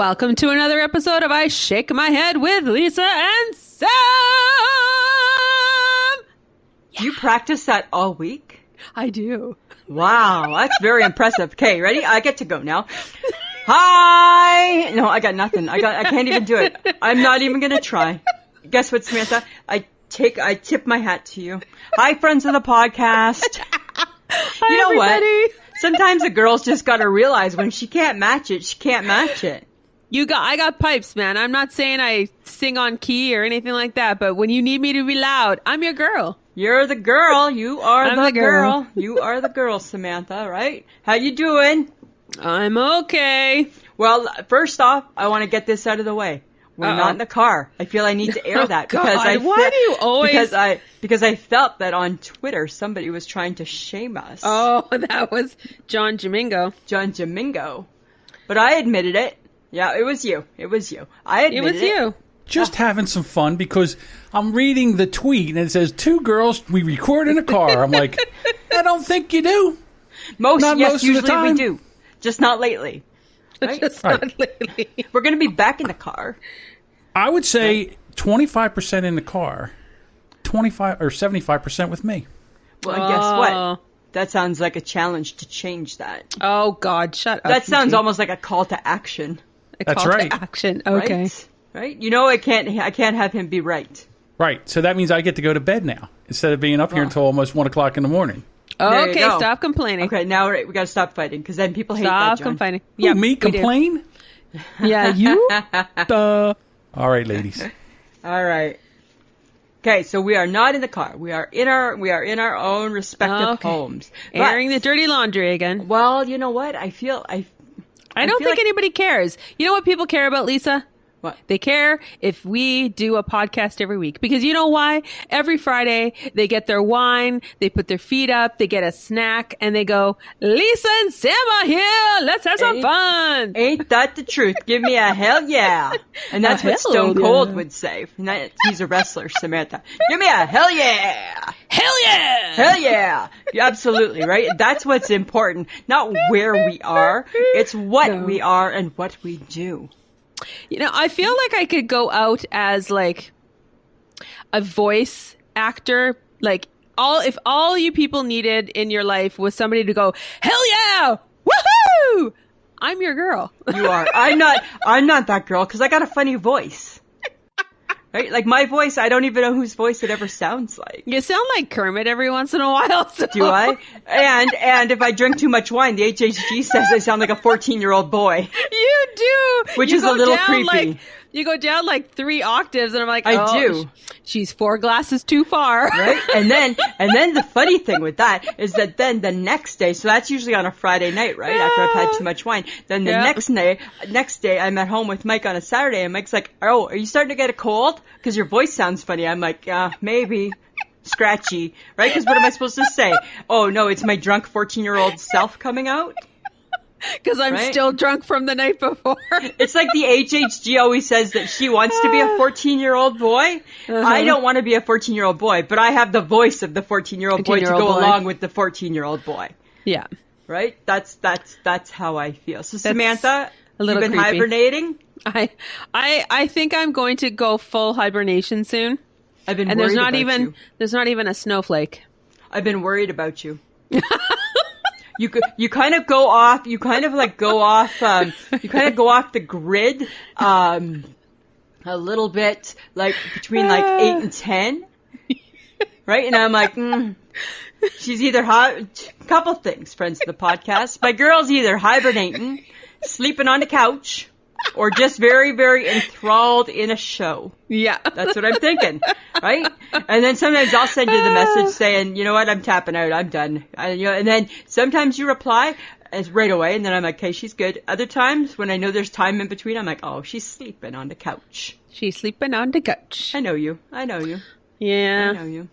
Welcome to another episode of I Shake My Head with Lisa and Sam. Do you practice that all week? I do. Wow, that's very impressive. Okay, ready? I get to go now. Hi. No, I got nothing. I can't even do it. I'm not even going to try. Guess what, Samantha? I tip my hat to you. Hi, friends of the podcast. Hi, you know everybody. What? Sometimes a girl's just got to realize when she can't match it, she can't match it. I got pipes, man. I'm not saying I sing on key or anything like that, but when you need me to be loud, I'm your girl. You're the girl. You are I'm the the girl. girl. You are the girl, Samantha, right? How you doing? I'm okay. Well, first off, I want to get this out of the way. We're not in the car. I feel I need to air that why do you always? Because I felt that on Twitter somebody was trying to shame us. Oh, that was John Jamingo. But I admitted it. Yeah, it was you. I admitted it. It was you. Just having some fun because I'm reading the tweet and it says 2 girls we record in a car. I'm like, I don't think you do. Most of the time. We do. Just not lately. Right? Just not lately. We're going to be back in the car. I would say 25% in the car, 25 or 75% with me. Well, guess what? That sounds like a challenge to change that. Oh, God, shut up. That sounds almost like a call to action. That's right. To action. Okay. Right? You know, I can't have him be right. Right. So that means I get to go to bed now instead of being up here until almost 1 o'clock in the morning. Okay, stop complaining. Okay, now we got to stop fighting because then people hate that, Stop John. complaining. Who, me complain? Yeah, you? All right, ladies. All right. Okay, so we are not in the car. We are in our own respective homes. Airing the dirty laundry again. Well, you know what? I don't think anybody cares. You know what people care about, Lisa? What? They care if we do a podcast every week. Because you know why? Every Friday, they get their wine, they put their feet up, they get a snack, and they go, Lisa and Sam are here! Let's have some fun! Ain't that the truth? Give me a hell yeah! And that's what Stone Cold would say. He's a wrestler, Samantha. Give me a hell yeah! Hell yeah! Hell yeah! You're absolutely right. That's what's important. Not where we are. It's what we are and what we do. You know, I feel like I could go out as like a voice actor. Like if all you people needed in your life was somebody to go, hell yeah! Woohoo! I'm your girl. You are. I'm not that girl because I got a funny voice. Right? Like my voice, I don't even know whose voice it ever sounds like. You sound like Kermit every once in a while. So. Do I? And if I drink too much wine, the HHG says I sound like a 14-year-old boy. You do. Which is a little creepy. You go down like 3 octaves, and I'm like, I do. She's 4 glasses too far. Right? And then the funny thing with that is that then the next day, so that's usually on a Friday night, right? After I've had too much wine. Then the next day, I'm at home with Mike on a Saturday, and Mike's like, oh, are you starting to get a cold? Because your voice sounds funny. I'm like, maybe. Scratchy. Right? Because what am I supposed to say? Oh, no, it's my drunk 14-year-old self coming out? Because I'm still drunk from the night before. It's like the HHG always says that she wants to be a 14-year-old boy. I don't want to be a 14-year-old boy, but I have the voice of the 14-year-old boy to go along with the 14-year-old boy. Yeah. Right? That's how I feel. So Samantha, you've been creepy. Hibernating? I think I'm going to go full hibernation soon. I've been worried about you. There's not even a snowflake. I've been worried about you. You kind of go off the grid, a little bit, like between like 8 and 10. Right? And I'm like, she's either a couple things, friends of the podcast. My girl's either hibernating, sleeping on the couch, or just very, very enthralled in a show. Yeah. That's what I'm thinking, right? And then sometimes I'll send you the message saying, you know what, I'm tapping out, I'm done. And then sometimes you reply right away, and then I'm like, okay, she's good. Other times, when I know there's time in between, I'm like, oh, she's sleeping on the couch. She's sleeping on the couch. I know you. Yeah. I know you.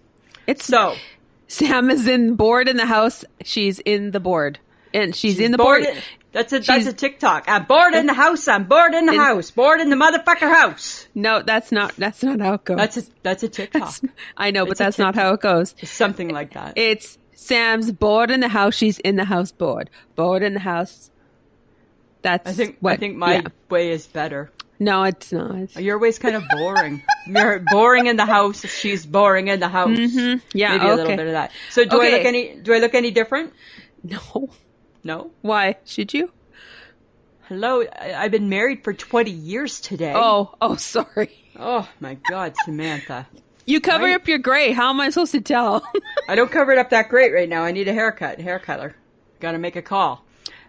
Sam is bored in the house. She's in the board. And she's in the board. That's a TikTok. I'm bored in the house. I'm bored in the house. Bored in the motherfucker house. No, that's not how it goes. That's a TikTok. I know, but that's not how it goes. It's something like that. It's Sam's bored in the house. She's in the house bored. Bored in the house. That's I think my way is better. No, it's not. Your way's kind of boring. You're boring in the house. She's boring in the house. Mm-hmm. Yeah, maybe a little bit of that. So do I look any different? No. No? Why? Should you? Hello, I've been married for 20 years today. Oh, sorry. Oh my God, Samantha. You cover up your gray. How am I supposed to tell? I don't cover it up that great right now. I need a haircut. Hair color. Got to make a call.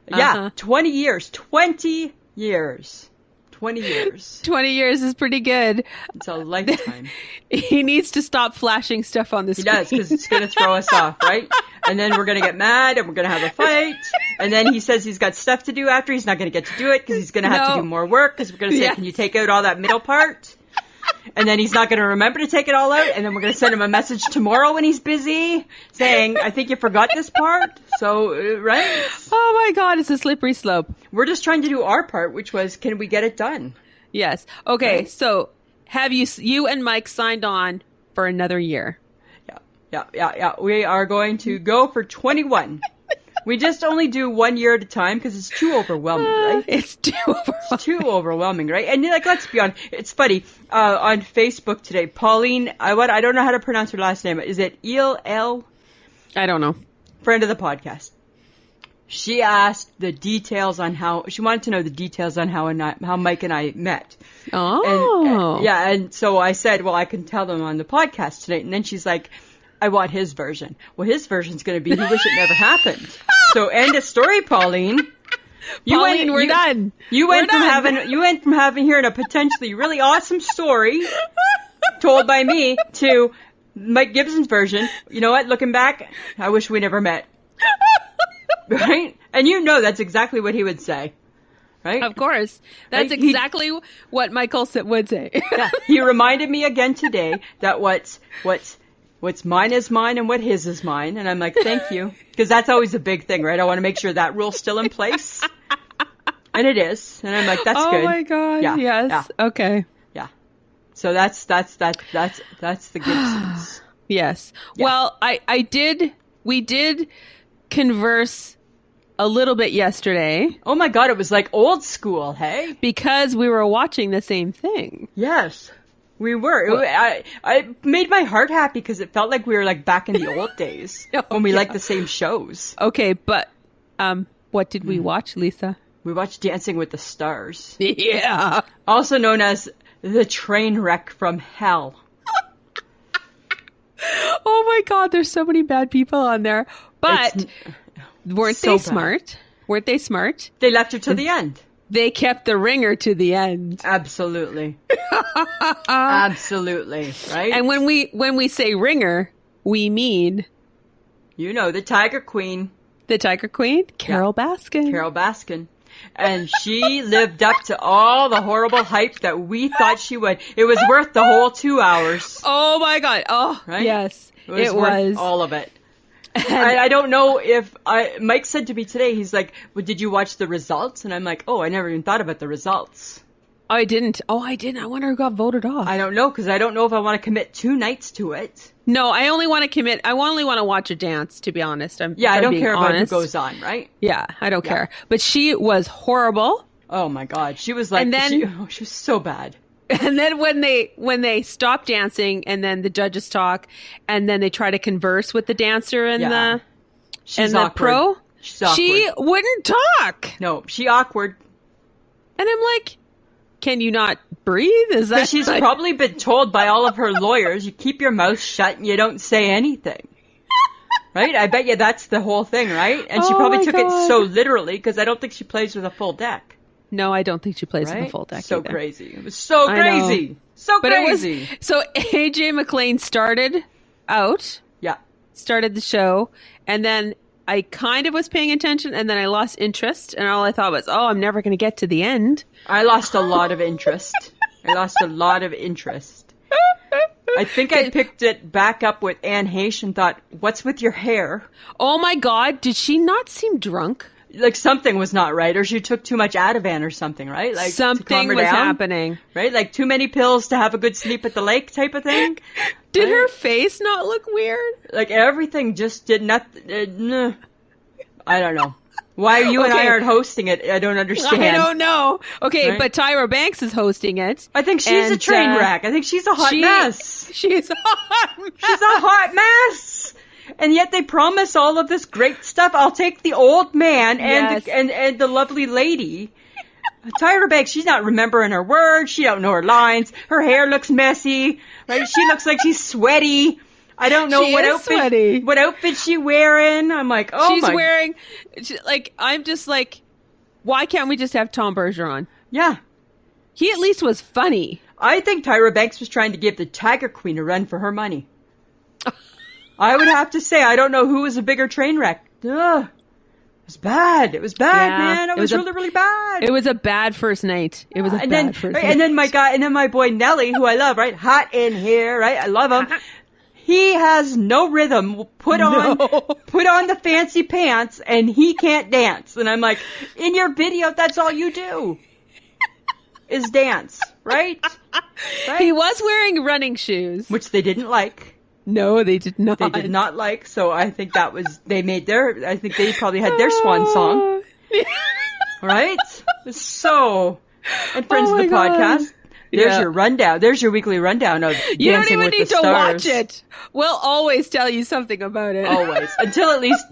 Yeah, 20 years. 20 years. 20 years. 20 years is pretty good. It's a lifetime. He needs to stop flashing stuff on the screen. He does, because it's going to throw us off, right? And then we're going to get mad, and we're going to have a fight. And then he says he's got stuff to do after. He's not going to get to do it, because he's going to have to do more work, because we're going to say, can you take out all that middle part? And then he's not going to remember to take it all out. And then we're going to send him a message tomorrow when he's busy saying, I think you forgot this part. So, right? Oh my God, it's a slippery slope. We're just trying to do our part, which was, can we get it done? Yes. Okay, right? So have you and Mike signed on for another year? Yeah. We are going to go for 21. We just only do 1 year at a time because it's too overwhelming, right? It's too overwhelming. It's too overwhelming, right? And let's be honest. It's funny. On Facebook today, Pauline, I don't know how to pronounce her last name. Is it El? I don't know. Friend of the podcast. She asked the details on she wanted to know the details on how Mike and I met. Oh. And so I said, well, I can tell them on the podcast tonight. And then she's like, I want his version. Well, his version's going to be, he wish it never happened. So end of story, Pauline. We're done. You went from hearing a potentially really awesome story told by me to Mike Gibson's version. You know what? Looking back, I wish we never met. Right? And that's exactly what he would say. Right? Of course. That's exactly what Michael would say. Yeah. He reminded me again today that what's mine is mine and what his is mine. And I'm like, thank you. Because that's always a big thing, right? I want to make sure that rule's still in place. And it is. And I'm like, that's good. Oh my God. Yeah. Yes. Yeah. Okay. Yeah. So that's the Gibsons. Yes. Yeah. Well, we did converse a little bit yesterday. Oh my God. It was like old school. Hey, because we were watching the same thing. Yes. We were. I made my heart happy because it felt like we were like back in the old days when we liked the same shows. Okay, but what did we watch, Lisa? We watched Dancing with the Stars. Yeah. Also known as the train wreck from hell. Oh my God, there's so many bad people on there. But weren't they smart? Weren't they smart? They left her to the end. They kept the ringer to the end. Absolutely. Absolutely. Right? And when we say ringer, we mean... the Tiger Queen. The Tiger Queen? Carol Baskin. Carol Baskin. And she lived up to all the horrible hype that we thought she would. It was worth the whole 2 hours. Oh my God. Oh, right? Yes. It was. All of it. I don't know if Mike said to me today, he's like, well, did you watch the results? And I'm like, I never even thought about the results. I didn't. I wonder who got voted off. I don't know, because I don't know if I want to commit 2 nights to it. No, I only want to commit. I only want to watch a dance, to be honest. I don't care about who goes on, right? Yeah, I don't care. But she was horrible. Oh my God. She was like, she was so bad. And then when they stop dancing and then the judges talk and then they try to converse with the dancer and the pro, she wouldn't talk. No, she awkward. And I'm like, can you not breathe? Is that she's probably been told by all of her lawyers, you keep your mouth shut and you don't say anything. Right? I bet you that's the whole thing, right? And she probably took it so literally because I don't think she plays with a full deck. No, I don't think she plays with a full deck either. Crazy. It was so crazy. So crazy. So AJ McLean started the show, and then I kind of was paying attention, and then I lost interest, and all I thought was, I'm never going to get to the end. I lost a lot of interest. I think I picked it back up with Anne Heche and thought, what's with your hair? Oh my God, did she not seem drunk? Like something was not right, or she took too much Ativan or something, right? Like something was happening, right? Like too many pills to have a good sleep at the lake type of thing. Did her face not look weird? Like everything just did not. I don't know. Why you and I Okay. aren't hosting it? I don't understand. I don't know. Okay, Right? but Tyra Banks is hosting it. I think she's a And, train wreck. I think she's a hot mess. She's a hot mess. She's a hot mess. And yet they promise all of this great stuff. I'll take the old man and Yes. and the lovely lady. Tyra Banks, she's not remembering her words. She don't know her lines. Her hair looks messy. Right? She looks like she's sweaty. I don't know She what is outfit. sweaty. What outfit she wearing? I'm like, oh She's my. wearing, I'm just like, why can't we just have Tom Bergeron? Yeah. He at least was funny. I think Tyra Banks was trying to give the Tiger Queen a run for her money. I would have to say, I don't know who was a bigger train wreck. Ugh. It was bad. It was bad, Yeah, man. It was really, really bad. It was a bad first night. It was a bad first night. And then my boy Nelly, who I love, right? Hot in here, right? I love him. He has no rhythm. Put on the fancy pants, and he can't dance. And I'm like, in your video, that's all you do, is dance, right? He was wearing running shoes. Which they didn't like. No, they did not. They did not like. So I think I think they probably had their swan song, right? So, and friends Oh of the my God. podcast. There's Yeah. your rundown. There's your weekly rundown of You don't Dancing even with need the to Stars. watch it. We'll always tell you something about it. Always. Until at least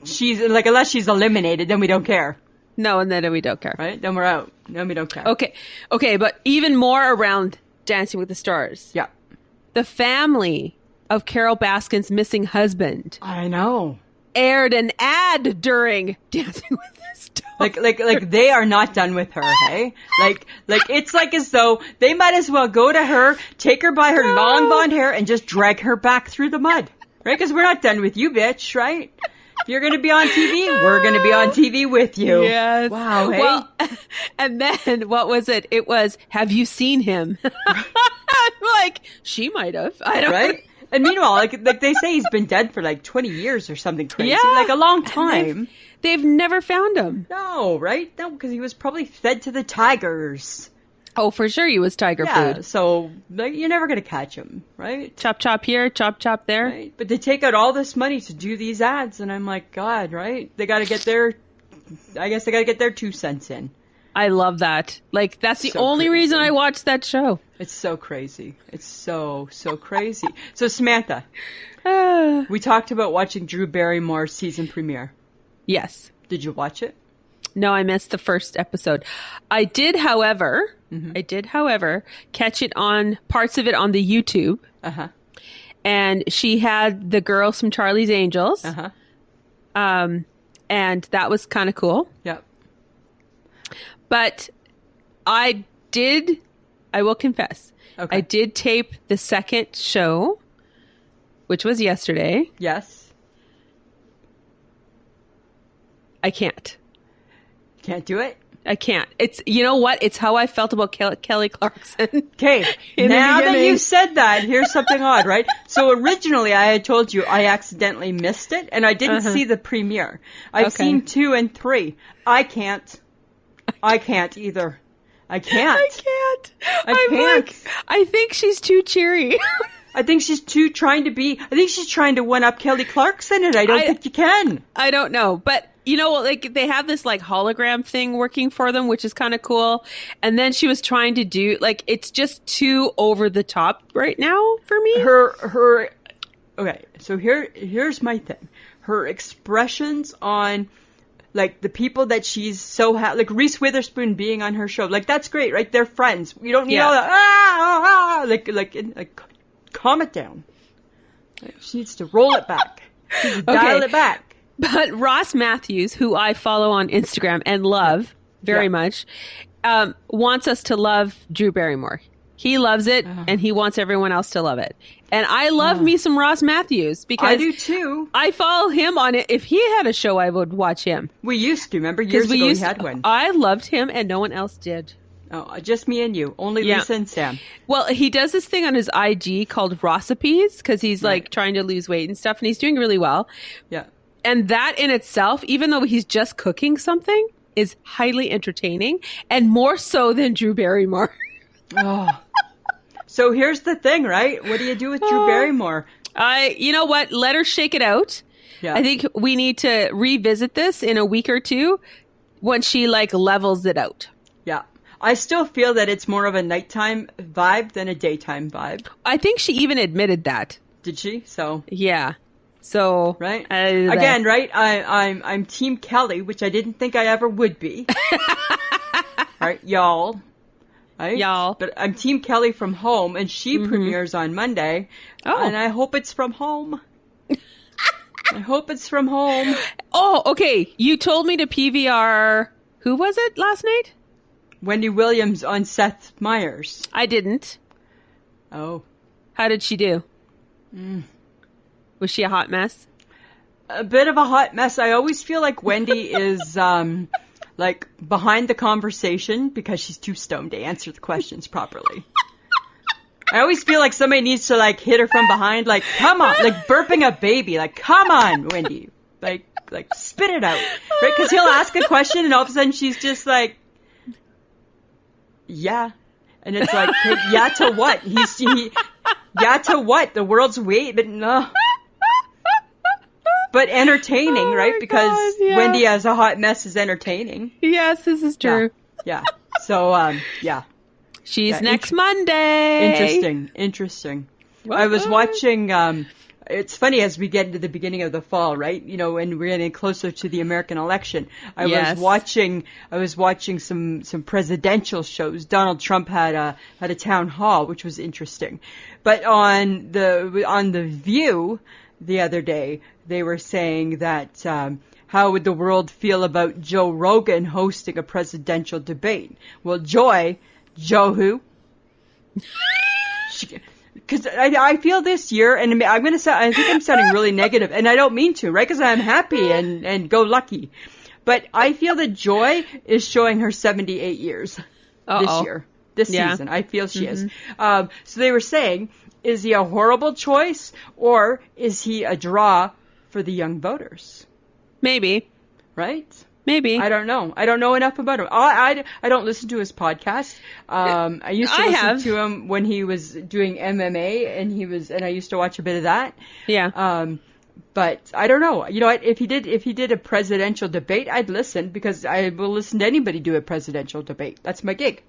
she's, like, unless she's eliminated, then we don't care. No, and then we don't care. Right? Then we're out. Then we don't care. Okay, but even more around Dancing with the Stars. Yeah. The family of Carol Baskin's missing husband I know. aired an ad during Dancing with the Stars. Like they are not done with her, hey? Like it's like as though they might as well go to her, take her by her long blonde hair, and just drag her back through the mud, right? Because we're not done with you, bitch, right? If you're gonna be on TV, we're gonna be on TV with you. Yes. Wow. Hey. Well, and then what was it? It was, have you seen him? Like, she might have. I don't right? And meanwhile, like they say he's been dead for like 20 years or something crazy, Yeah. like a long time. They've never found him. No, right? No, because he was probably fed to the tigers. Oh, for sure he was tiger Yeah, food. so like, you're never gonna catch him, right? Chop, chop here, chop, chop there. Right? But they take out all this money to do these ads, and I'm like, God, right? They gotta get their 2 cents in. I love that. Like, that's the So only crazy. reason I watched that show. It's so crazy. It's so crazy. So Samantha, Ah. we talked about watching Drew Barrymore's season premiere. Yes. Did you watch it? No, I missed the first episode. I did, however, catch it on parts of it on the YouTube. Uh-huh. And she had the girls from Charlie's Angels. Uh-huh. And that was kind of cool. Yep. But I will confess, Okay. I did tape the second show, which was yesterday. Yes. I can't. Can't do it? I can't. It's, you know what? It's how I felt about Kelly Clarkson. Okay, In the now that beginning. you said that, here's something odd, right? So originally I had told you I accidentally missed it, and I didn't see the premiere. I've Okay. seen 2 and 3. I can't either. I can't. I can't. I I'm can't. like, I think she's too cheery. I think she's trying to one up Kelly Clarkson, and I don't think you can. I don't know, but you know, like they have this like hologram thing working for them, which is kind of cool. And then she was trying to do like, it's just too over the top right now for me. Her okay, so here's my thing. Her expressions on like the people that she's so like Reese Witherspoon being on her show, like that's great, right? They're friends. You don't need all that like calm it down. She needs to roll it back. She needs to dial it back. But Ross Matthews, who I follow on Instagram and love very much, wants us to love Drew Barrymore. He loves it, and he wants everyone else to love it. And I love me some Ross Matthews because I do too. I follow him on it. If he had a show, I would watch him. We used to, remember? Years ago he had one. I loved him, and no one else did. Oh, just me and you. Only Yeah. Lisa and Sam. Well, he does this thing on his IG called Rossipes because he's like trying to lose weight and stuff, and he's doing really well. Yeah. And that in itself, even though he's just cooking something, is highly entertaining and more so than Drew Barrymore. Oh. So here's the thing, right? What do you do with Drew Barrymore? You know what? Let her shake it out. Yeah. I think we need to revisit this in a week or two when she like levels it out. Yeah. I still feel that it's more of a nighttime vibe than a daytime vibe. I think she even admitted that. Did she? So Yeah. So right again, right? I'm Team Kelly, which I didn't think I ever would be. Right, y'all. Right? Y'all. But I'm Team Kelly from home, and she premieres on Monday. Oh. And I hope it's from home. I hope it's from home. Oh, okay. You told me to PVR. Who was it last night? Wendy Williams on Seth Meyers. I didn't. Oh. How did she do? Was she a hot mess? A bit of a hot mess. I always feel like Wendy is like behind the conversation because she's too stoned to answer the questions properly. I always feel like somebody needs to like hit her from behind, like, come on, like burping a baby, like, come on, Wendy, like spit it out, right? Because he'll ask a question and all of a sudden she's just like, yeah, and it's like, hey, yeah to what? Yeah to what? The world's but no. But entertaining, Oh right? my Because God, yeah. Wendy as a hot mess is entertaining. Yes, this is true. Yeah. So, yeah. She's Yeah, next Monday. Interesting. I was watching, it's funny as we get into the beginning of the fall, right? You know, when we're getting closer to the American election. I Yes. was watching some presidential shows. Donald Trump had a town hall, which was interesting. But on the View the other day, they were saying that how would the world feel about Joe Rogan hosting a presidential debate? Well, Joe who? Because I feel this year, and I think I'm sounding really negative, and I don't mean to, right? Because I'm happy and go lucky. But I feel that Joy is showing her 78 years this season. I feel she is. So they were saying, is he a horrible choice, or is he a draw for the young voters? Maybe. Right? Maybe. I don't know. I don't know enough about him. I don't listen to his podcast. I used to listen to him when he was doing MMA, and I used to watch a bit of that. Yeah. But I don't know. You know what? If he did a presidential debate, I'd listen, because I will listen to anybody do a presidential debate. That's my gig.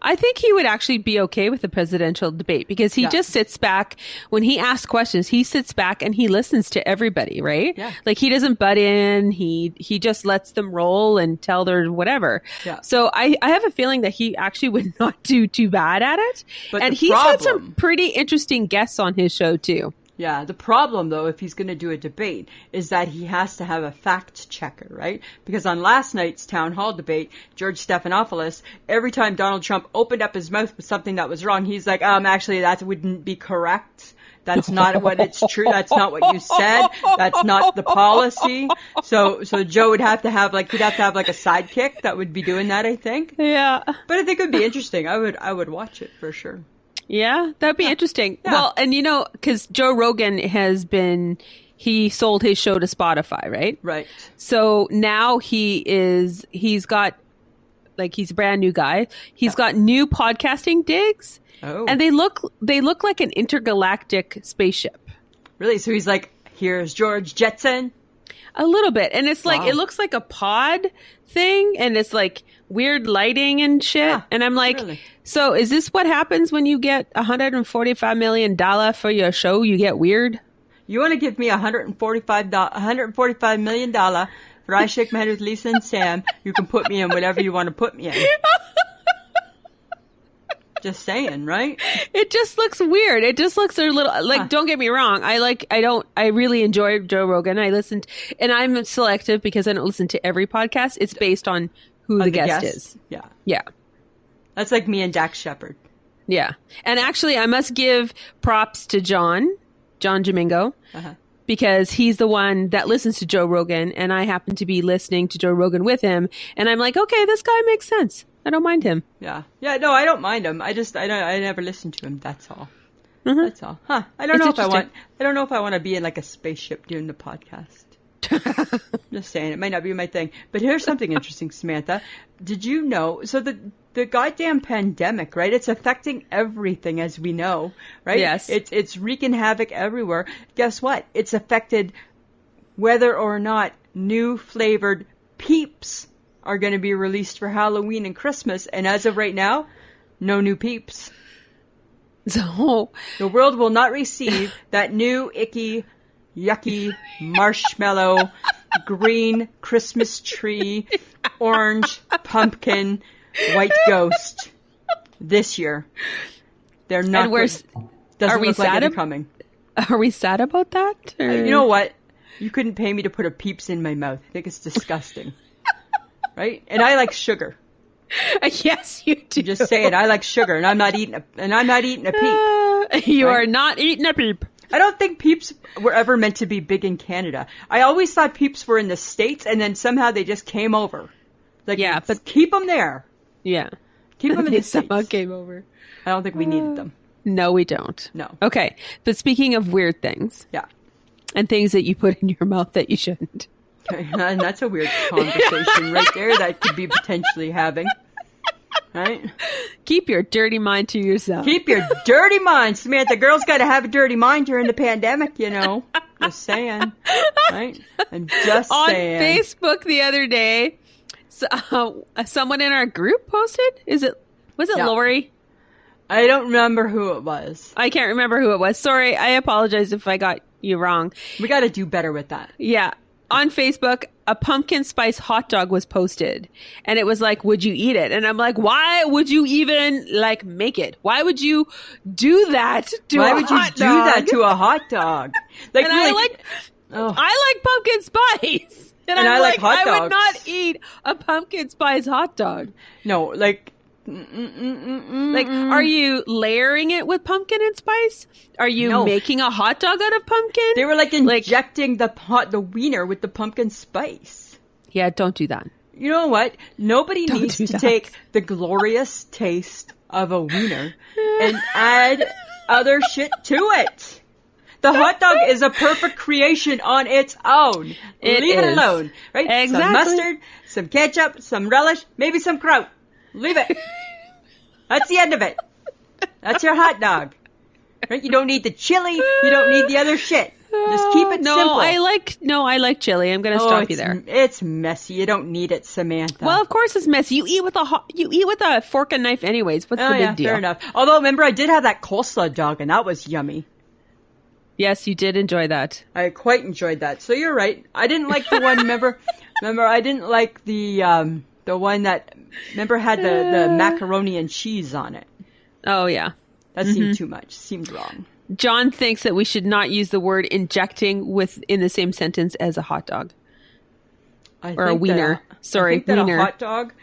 I think he would actually be okay with the presidential debate, because he just sits back when he asks questions. He sits back and he listens to everybody, right? Yeah. Like, he doesn't butt in. He just lets them roll and tell their whatever. Yeah. So I have a feeling that he actually would not do too bad at it. But and he's had some pretty interesting guests on his show too. Yeah, the problem, though, if he's going to do a debate, is that he has to have a fact checker, right? Because on last night's town hall debate, George Stephanopoulos, every time Donald Trump opened up his mouth with something that was wrong, he's like, actually, that wouldn't be correct. That's not what it's true. That's not what you said. That's not the policy. So Joe would have to have he'd have to have a sidekick that would be doing that, I think. Yeah. But I think it would be interesting. I would watch it for sure. Yeah, that'd be interesting. Yeah. Well, and because Joe Rogan he sold his show to Spotify, right? Right. So now he's got, he's a brand new guy. He's got new podcasting digs. Oh. And they look like an intergalactic spaceship. Really? So he's like, here's George Jetson. A little bit. And it's Wow. it looks like a pod thing, and it's weird lighting and shit. Yeah, and I'm like, really. So is this what happens when you get $145 million for your show? You get weird? You want to give me $145 million for I Shake My Head with Lisa and Sam, you can put me in whatever you want to put me in. Just saying, right? It just looks weird. It just looks a little don't get me wrong. I really enjoy Joe Rogan. I listened, and I'm selective because I don't listen to every podcast. It's based on who the guest is. Yeah. Yeah. That's like me and Dax Shepard. Yeah. And actually, I must give props to John Domingo, because he's the one that listens to Joe Rogan, and I happen to be listening to Joe Rogan with him, and I'm like, okay, this guy makes sense. I don't mind him. Yeah. Yeah, no, I don't mind him. I never listen to him, that's all. That's all. Huh. I don't know if I want to be in a spaceship doing the podcast. Just saying, it might not be my thing. But here's something interesting, Samantha. Did you know, so the goddamn pandemic, right? It's affecting everything, as we know, right? Yes. It's wreaking havoc everywhere. Guess what? It's affected whether or not new flavored Peeps are going to be released for Halloween and Christmas. And as of right now, no new Peeps. So the world will not receive that new icky, yucky, marshmallow, green Christmas tree, orange pumpkin, white ghost this year. They're not. And doesn't look like they're coming. Are we sad about that? Or? You know what? You couldn't pay me to put a Peeps in my mouth. I think it's disgusting. Right? And I like sugar. Yes, you do. I'm just saying, I like sugar, and I'm not eating a Peep. You are not eating a Peep. I don't think Peeps were ever meant to be big in Canada. I always thought Peeps were in the States, and then somehow they just came over. Like, yeah, but keep them there. Yeah, keep them in the States. Somehow came over. I don't think we needed them. No, we don't. No. Okay, but speaking of weird things, yeah, and things that you put in your mouth that you shouldn't. And that's a weird conversation right there that could be potentially having. Right? Keep your dirty mind to yourself. Keep your dirty mind. Samantha, girls got to have a dirty mind during the pandemic, you know. Just saying. Right? I'm just saying. On Facebook the other day, someone in our group posted. Was it Lori? I don't remember who it was. I can't remember who it was. Sorry. I apologize if I got you wrong. We got to do better with that. Yeah. On Facebook, a pumpkin spice hot dog was posted, and it was like, would you eat it? And I'm like, why would you even make it? Why would you do that to a hot dog? Why would you do that to a hot dog? And I like pumpkin spice. And I like hot dogs. I would not eat a pumpkin spice hot dog. No, are you layering it with pumpkin and spice? Are you making a hot dog out of pumpkin? They were injecting the wiener with the pumpkin spice. Yeah, don't do that. You know what? Nobody needs to take the glorious taste of a wiener and add other shit to it. The hot dog is a perfect creation on its own. Leave it alone, right? Exactly. Some mustard, some ketchup, some relish, maybe some kraut. Leave it. That's the end of it. That's your hot dog. Right? You don't need the chili. You don't need the other shit. Just keep it simple. I like chili. I'm going to stop you there. It's messy. You don't need it, Samantha. Well, of course it's messy. You eat with a fork and knife anyways. What's the big deal? Fair enough. Although, remember, I did have that coleslaw dog, and that was yummy. Yes, you did enjoy that. I quite enjoyed that. So you're right. I didn't like the one, remember, I didn't like the one that, remember, had the macaroni and cheese on it. Oh, yeah. That seemed too much. Seemed wrong. John thinks that we should not use the word injecting in the same sentence as a hot dog. Or a wiener. Sorry, I think wiener. That a hot dog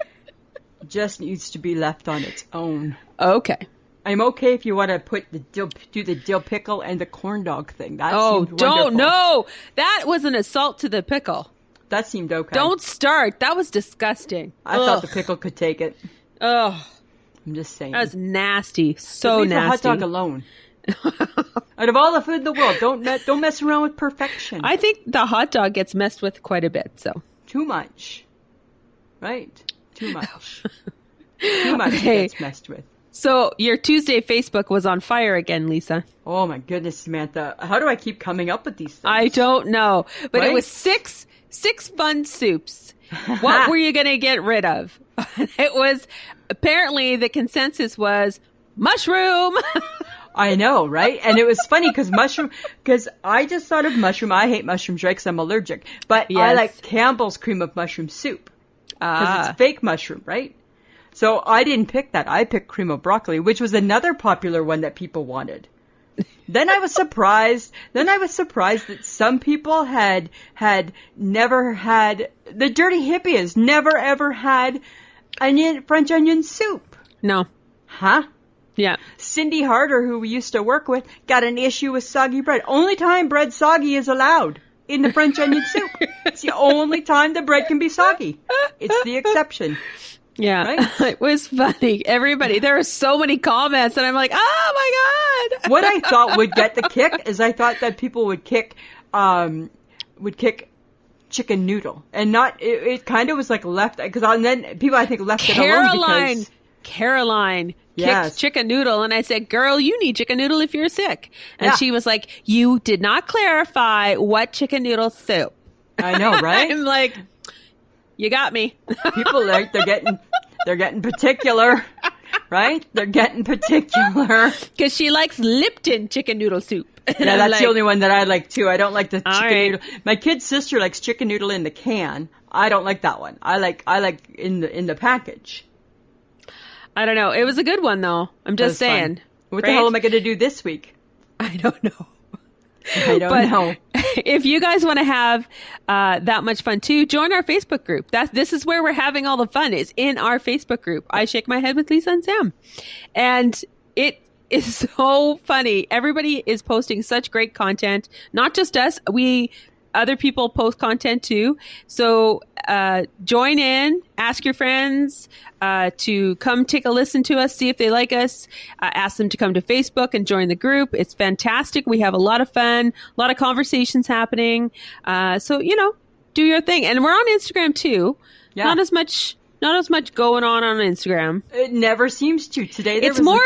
just needs to be left on its own. Okay. I'm okay if you want to do the dill pickle and the corn dog thing. That seemed wonderful. Don't. No. That was an assault to the pickle. That seemed okay. Don't start. That was disgusting. I thought the pickle could take it. Ugh. I'm just saying. That was nasty. So leave nasty. Leave the hot dog alone. Out of all the food in the world, don't mess around with perfection. I think the hot dog gets messed with quite a bit. So too much, right? Too much. Too much gets messed with. So your Tuesday Facebook was on fire again, Lisa. Oh my goodness, Samantha! How do I keep coming up with these things? I don't know, but It was six fun soups. What were you going to get rid of? It was apparently the consensus was mushroom. I know, right? And it was funny because I just thought of mushroom. I hate mushrooms, right? Because I'm allergic. But I like Campbell's cream of mushroom soup because it's fake mushroom, right? So I didn't pick that. I picked cream of broccoli, which was another popular one that people wanted. Then I was surprised. That some people had never had, the dirty hippies never ever had French onion soup. No. Huh? Yeah. Cindy Harder, who we used to work with, got an issue with soggy bread. Only time bread soggy is allowed in the French onion soup. It's the only time the bread can be soggy. It's the exception. Yeah. Right? It was funny. Everybody, there were so many comments, and I'm like, oh my God. What I thought would get the kick is I thought that people would kick chicken noodle. And not, it kind of was like left, because then people I think left it alone because... Caroline kicked chicken noodle, and I said, girl, you need chicken noodle if you're sick. And she was like, you did not clarify what chicken noodle soup. I know, right? I'm like, you got me. People like they're getting particular, right? They're getting particular Because she likes Lipton chicken noodle soup. And Yeah, I'm that's like, the only one that I like too. I don't like the chicken right. noodle. My kid's sister likes chicken noodle in the can. I don't like that one. I like in the package. I don't know. It was a good one though. I'm just That was saying. fun. What the hell am I going to do this week? I don't know. I don't know. If you guys want to have that much fun too, join our Facebook group. This is where we're having all the fun, is in our Facebook group. I Shake My Head with Lisa and Sam. And it is so funny. Everybody is posting such great content. Not just us. Other people post content too. So join in, ask your friends to come take a listen to us, see if they like us. Ask them to come to Facebook and join the group. It's fantastic. We have a lot of fun, a lot of conversations happening. So, do your thing. And we're on Instagram too. Yeah. Not as much going on Instagram. It never seems to. Today it's more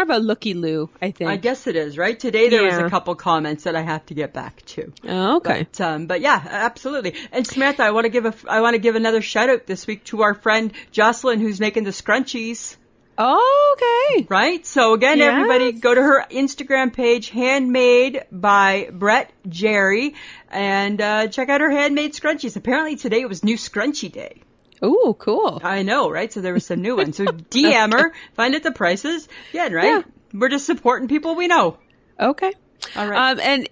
of a looky-loo, I think. I guess it is, right? Today there was a couple comments that I have to get back to. Oh, okay. But yeah, absolutely. And Samantha, I want to give another shout out this week to our friend Jocelyn, who's making the scrunchies. Oh, okay. Right? So again, everybody go to her Instagram page, Handmade by Brett Jerry, and check out her handmade scrunchies. Apparently today was New Scrunchie Day. Oh, cool. I know, right? So there was some new ones. So DM her, find out the prices. Yeah, right? Yeah. We're just supporting people we know. Okay. All right. And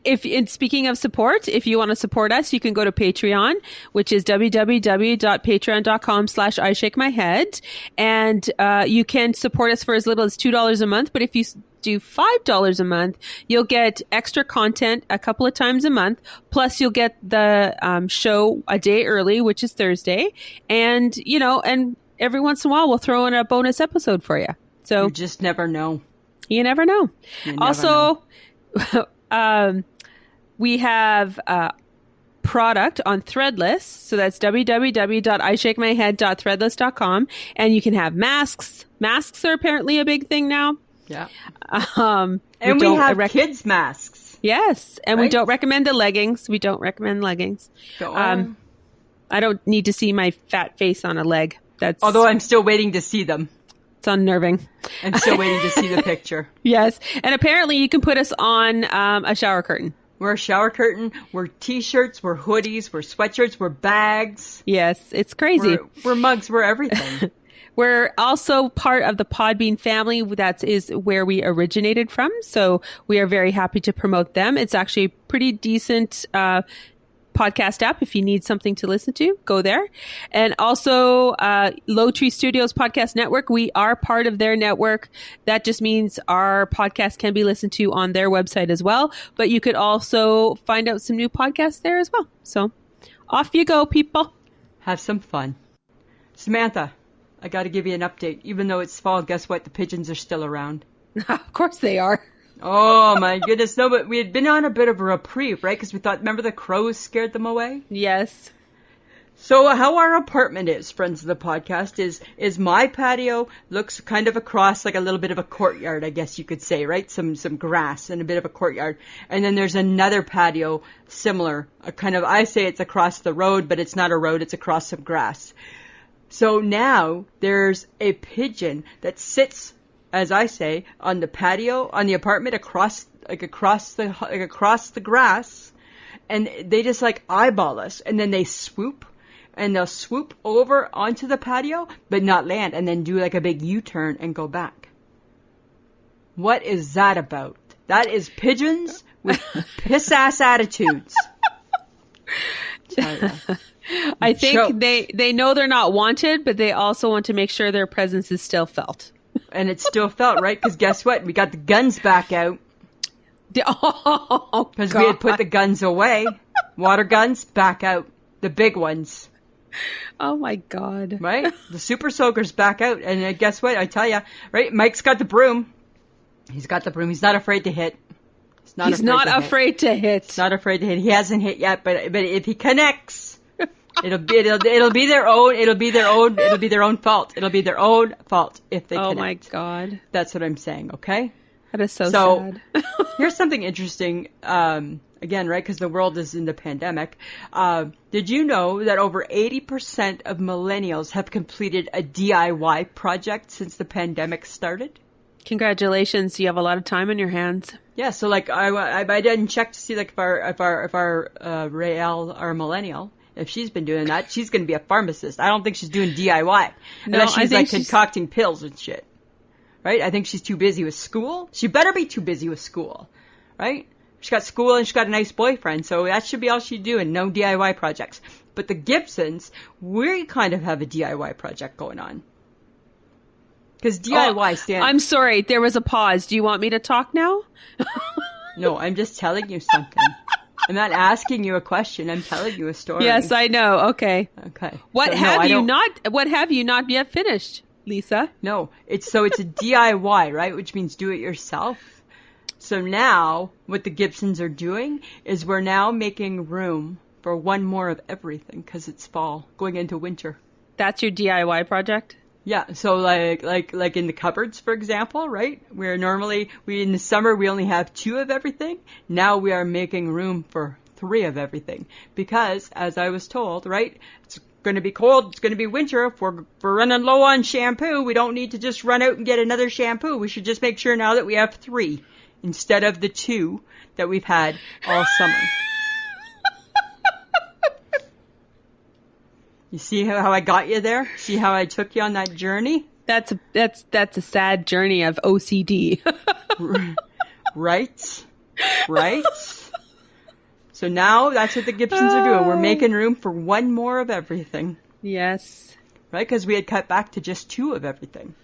speaking of support, if you want to support us, you can go to Patreon, which is www.patreon.com/IShakeMyHead. And you can support us for as little as $2 a month. But if you do $5 a month, you'll get extra content a couple of times a month. Plus, you'll get the show a day early, which is Thursday. And, and every once in a while, we'll throw in a bonus episode for you. So you just never know. You never know. Also, we have product on Threadless. So that's www.ishakemyhead.threadless.com. And you can have masks. Masks are apparently a big thing now. Yeah. And we have kids' masks. Yes. And we don't recommend the leggings. We don't recommend leggings. I don't need to see my fat face on a leg. Although I'm still waiting to see them. It's unnerving. I'm still waiting to see the picture. Yes. And apparently you can put us on a shower curtain. We're a shower curtain. We're T-shirts. We're hoodies. We're sweatshirts. We're bags. Yes. It's crazy. We're mugs. We're everything. We're also part of the Podbean family. That is where we originated from. So we are very happy to promote them. It's actually a pretty decent podcast app. If you need something to listen to, go there. And also Low Tree Studios Podcast Network. We are part of their network. That just means our podcast can be listened to on their website as well. But you could also find out some new podcasts there as well. So off you go, people. Have some fun. Samantha, I got to give you an update. Even though it's fall, guess what? The pigeons are still around. Of course they are. Oh, my goodness. No, but we had been on a bit of a reprieve, right? Because we thought, remember the crows scared them away? Yes. So how our apartment is, friends of the podcast, is my patio looks kind of across like a little bit of a courtyard, I guess you could say, right? Some grass and a bit of a courtyard. And then there's another patio similar, I say it's across the road, but it's not a road, it's across some grass. So now there's a pigeon that sits, as I say, on the patio, on the apartment across the grass, and they just eyeball us, and then they swoop, and they'll swoop over onto the patio, but not land, and then do a big U-turn and go back. What is that about? That is pigeons with piss-ass attitudes. I think they know they're not wanted, but they also want to make sure their presence is still felt. And it's still felt, right? Because guess what? We got the guns back out. Because we had put the guns away. Water guns back out. The big ones. Oh, my God. Right? The super soakers back out. And guess what? I tell you, right? Mike's got the broom. He's got the broom. He's not afraid to hit. He's not afraid to hit. He's not afraid to hit. He hasn't hit yet, but if he connects... It'll be their own fault. It'll be their own fault if they connect. Oh my God. That's what I'm saying, okay? That is so sad. Here's something interesting. Again, right, because the world is in the pandemic. Did you know that over 80% of millennials have completed a DIY project since the pandemic started? Congratulations, you have a lot of time on your hands. Yeah, so like I didn't check to see like if our Rael, our millennial, if she's been doing that, she's going to be a pharmacist. I don't think she's doing DIY unless she's like concocting pills and shit. Right? I think she's too busy with school. She better be too busy with school, right? She's got school and she's got a nice boyfriend, so that should be all she's doing. No DIY projects. But the Gibsons, we kind of have a DIY project going on. Because DIY stands... I'm sorry, there was a pause. Do you want me to talk now? No, I'm just telling you something. I'm not asking you a question. I'm telling you a story. Yes, I know. Okay. Okay. What have you not yet finished, Lisa? No, it's a DIY, right? Which means do it yourself. So now what the Gibsons are doing is we're now making room for one more of everything because it's fall, going into winter. That's your DIY project? Yeah, so like in the cupboards, for example, right? Where normally in the summer we only have 2 of everything. Now we are making room for 3 of everything because, as I was told, right, it's going to be cold. It's going to be winter. If we're running low on shampoo, we don't need to just run out and get another shampoo. We should just make sure now that we have 3 instead of the 2 that we've had all summer. You see how I got you there? See how I took you on that journey? That's a sad journey of OCD. Right? Right? So now that's what the Gibsons are doing. We're making room for one more of everything. Yes. Right? Because we had cut back to just 2 of everything.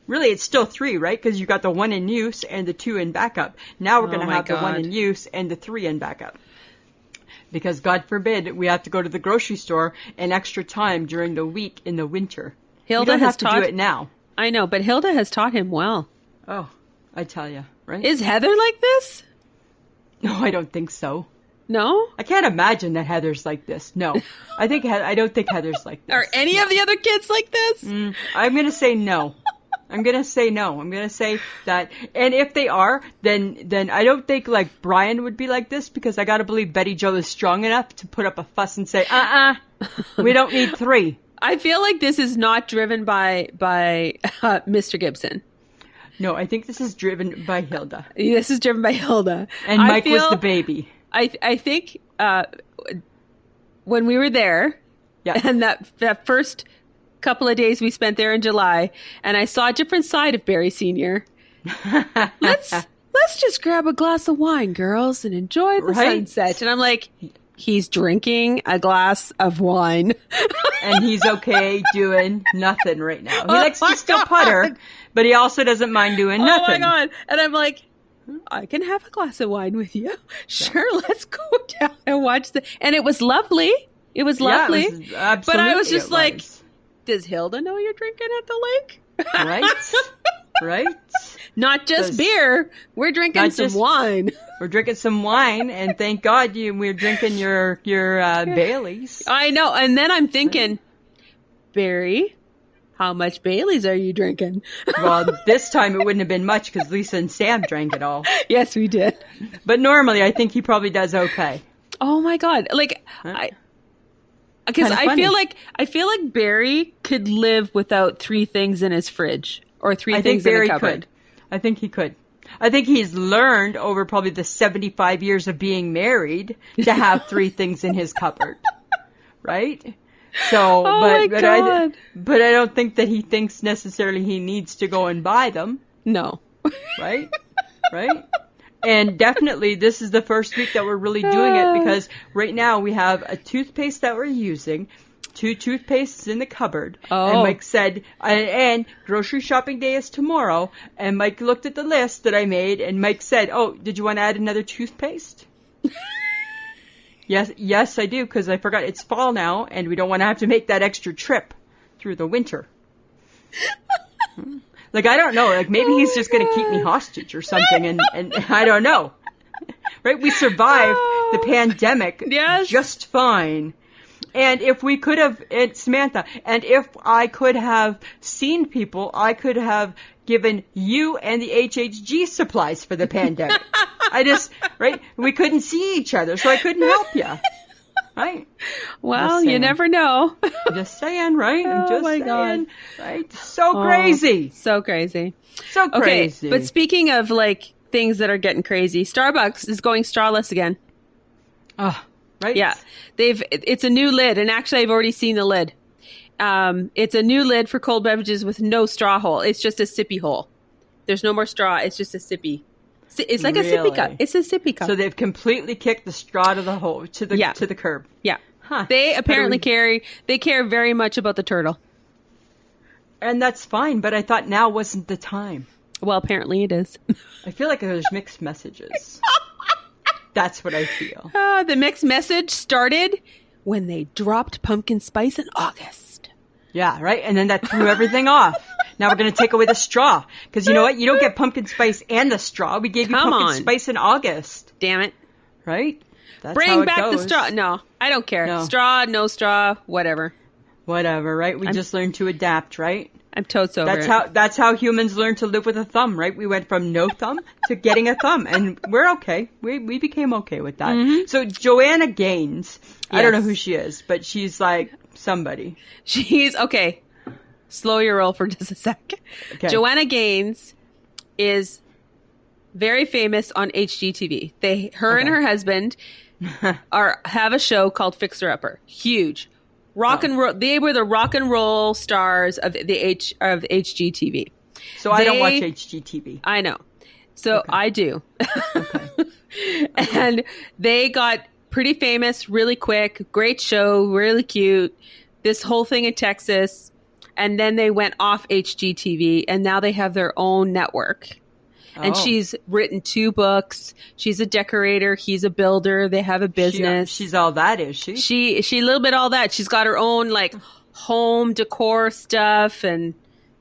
Really, it's still 3, right? Because you got the 1 in use and the 2 in backup. Now we're going to have the 1 in use and the 3 in backup. Because God forbid we have to go to the grocery store an extra time during the week in the winter. Hilda we don't have to do it now. I know, but Hilda has taught him well. Oh, I tell you, right? Is Heather like this? No, I don't think so. No? I can't imagine that Heather's like this. No. I don't think Heather's like this. Are any of the other kids like this? I'm going to say no. I'm going to say no. I'm going to say that. And if they are, then I don't think like Brian would be like this because I got to believe Betty Jo is strong enough to put up a fuss and say, we don't need 3. I feel like this is not driven by Mr. Gibson. No, I think this is driven by Hilda. This is driven by Hilda. And Mike was the baby. I think when we were there, yeah, and that first couple of days we spent there in July, and I saw a different side of Barry Sr. Let's just grab a glass of wine, girls, and enjoy the sunset. And I'm like, he's drinking a glass of wine. And he's okay doing nothing right now. He likes to still putter, but he also doesn't mind doing nothing. Oh my God. And I'm like, I can have a glass of wine with you. Sure, let's go down and watch and it was lovely. It was lovely. Yeah, it was, absolutely, but I was just like, does Hilda know you're drinking at the lake? Right? Right? Not just beer. We're drinking some wine. We're drinking some wine, and thank God we're drinking your Baileys. I know. And then I'm thinking, Barry, how much Baileys are you drinking? Well, this time it wouldn't have been much because Lisa and Sam drank it all. Yes, we did. But normally I think he probably does okay. Oh my God. Like, because I feel like Barry could live without 3 things in his fridge or 3 things in a cupboard. I think he could. I think he's learned over probably the 75 years of being married to have 3 things in his cupboard, right? So, but I don't think that he thinks necessarily he needs to go and buy them. No, right, right. And definitely, this is the first week that we're really doing it because right now we have a toothpaste that we're using, 2 toothpastes in the cupboard. Oh. And Mike said, and grocery shopping day is tomorrow. And Mike looked at the list that I made, and Mike said, oh, did you want to add another toothpaste? Yes, I do, because I forgot it's fall now, and we don't want to have to make that extra trip through the winter. Like, I don't know. Like, maybe he's just going to keep me hostage or something, and I don't know. Right? We survived the pandemic just fine. And if we could have, Samantha, and if I could have seen people, I could have given you and the HHG supplies for the pandemic. Right? We couldn't see each other, so I couldn't help you. Right? Well, you never know. Just saying, right? I'm just my saying. God. Right? So crazy. So crazy. So crazy. Okay, but speaking of like things that are getting crazy, Starbucks is going strawless again. Oh, right? Yeah. It's a new lid, and actually I've already seen the lid. It's a new lid for cold beverages with no straw hole. It's just a sippy hole. There's no more straw. It's just a sippy. It's like a sippy cup. It's a sippy cup. So they've completely kicked the straw to the hole, to the curb. Yeah. Huh. They apparently care very much about the turtle. And that's fine, but I thought now wasn't the time. Well, apparently it is. I feel like there's mixed messages. That's what I feel. The mixed message started when they dropped pumpkin spice in August. Yeah, right? And then that threw everything off. Now we're going to take away the straw. Because you know what? You don't get pumpkin spice and the straw. We gave you pumpkin spice in August. Damn it. Right? That's Bring how it back goes. the straw. No, I don't care. No. Straw, no straw, whatever. Whatever, right? We just learned to adapt, right? I'm totes over it. That's how humans learn to live with a thumb, right? We went from no thumb to getting a thumb, and we're okay. We became okay with that. Mm-hmm. So Joanna Gains, I don't know who she is, but she's like somebody. She's okay. Slow your roll for just a sec. Okay. Joanna Gains is very famous on HGTV. Her and her husband have a show called Fixer Upper. Huge. Rock and roll. They were the rock and roll stars of HGTV. So I don't watch HGTV. I know. So I do. And they got pretty famous really quick. Great show. Really cute. This whole thing in Texas. And then they went off HGTV, and now they have their own network. And she's written 2 books. She's a decorator. He's a builder. They have a business. She's all that, is she? She a little bit all that. She's got her own like home decor stuff and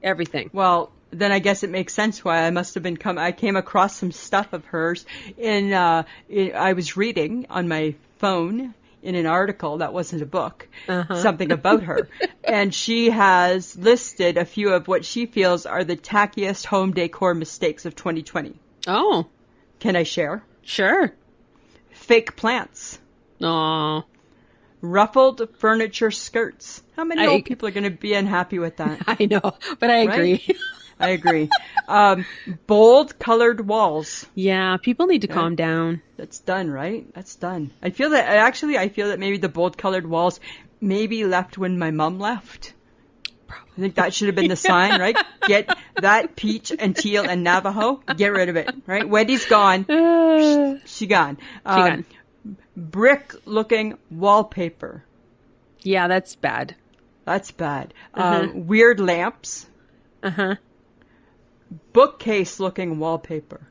everything. Well, then I guess it makes sense why I came across some stuff of hers I was reading on my phone in an article that wasn't a book, something about her. And she has listed a few of what she feels are the tackiest home decor mistakes of 2020. Oh. Can I share? Sure. Fake plants. Aw. Ruffled furniture skirts. How many old people are going to be unhappy with that? I know, but I agree. Right? I agree. Bold colored walls. Yeah, people need to calm down. That's done, right? That's done. I feel that maybe the bold colored walls maybe left when my mom left. Probably. I think that should have been the sign, right? Get that peach and teal and Navajo. Get rid of it, right? Wendy's gone. She gone. Gone. Brick looking wallpaper. Yeah, that's bad. That's bad. Weird lamps. Bookcase looking wallpaper.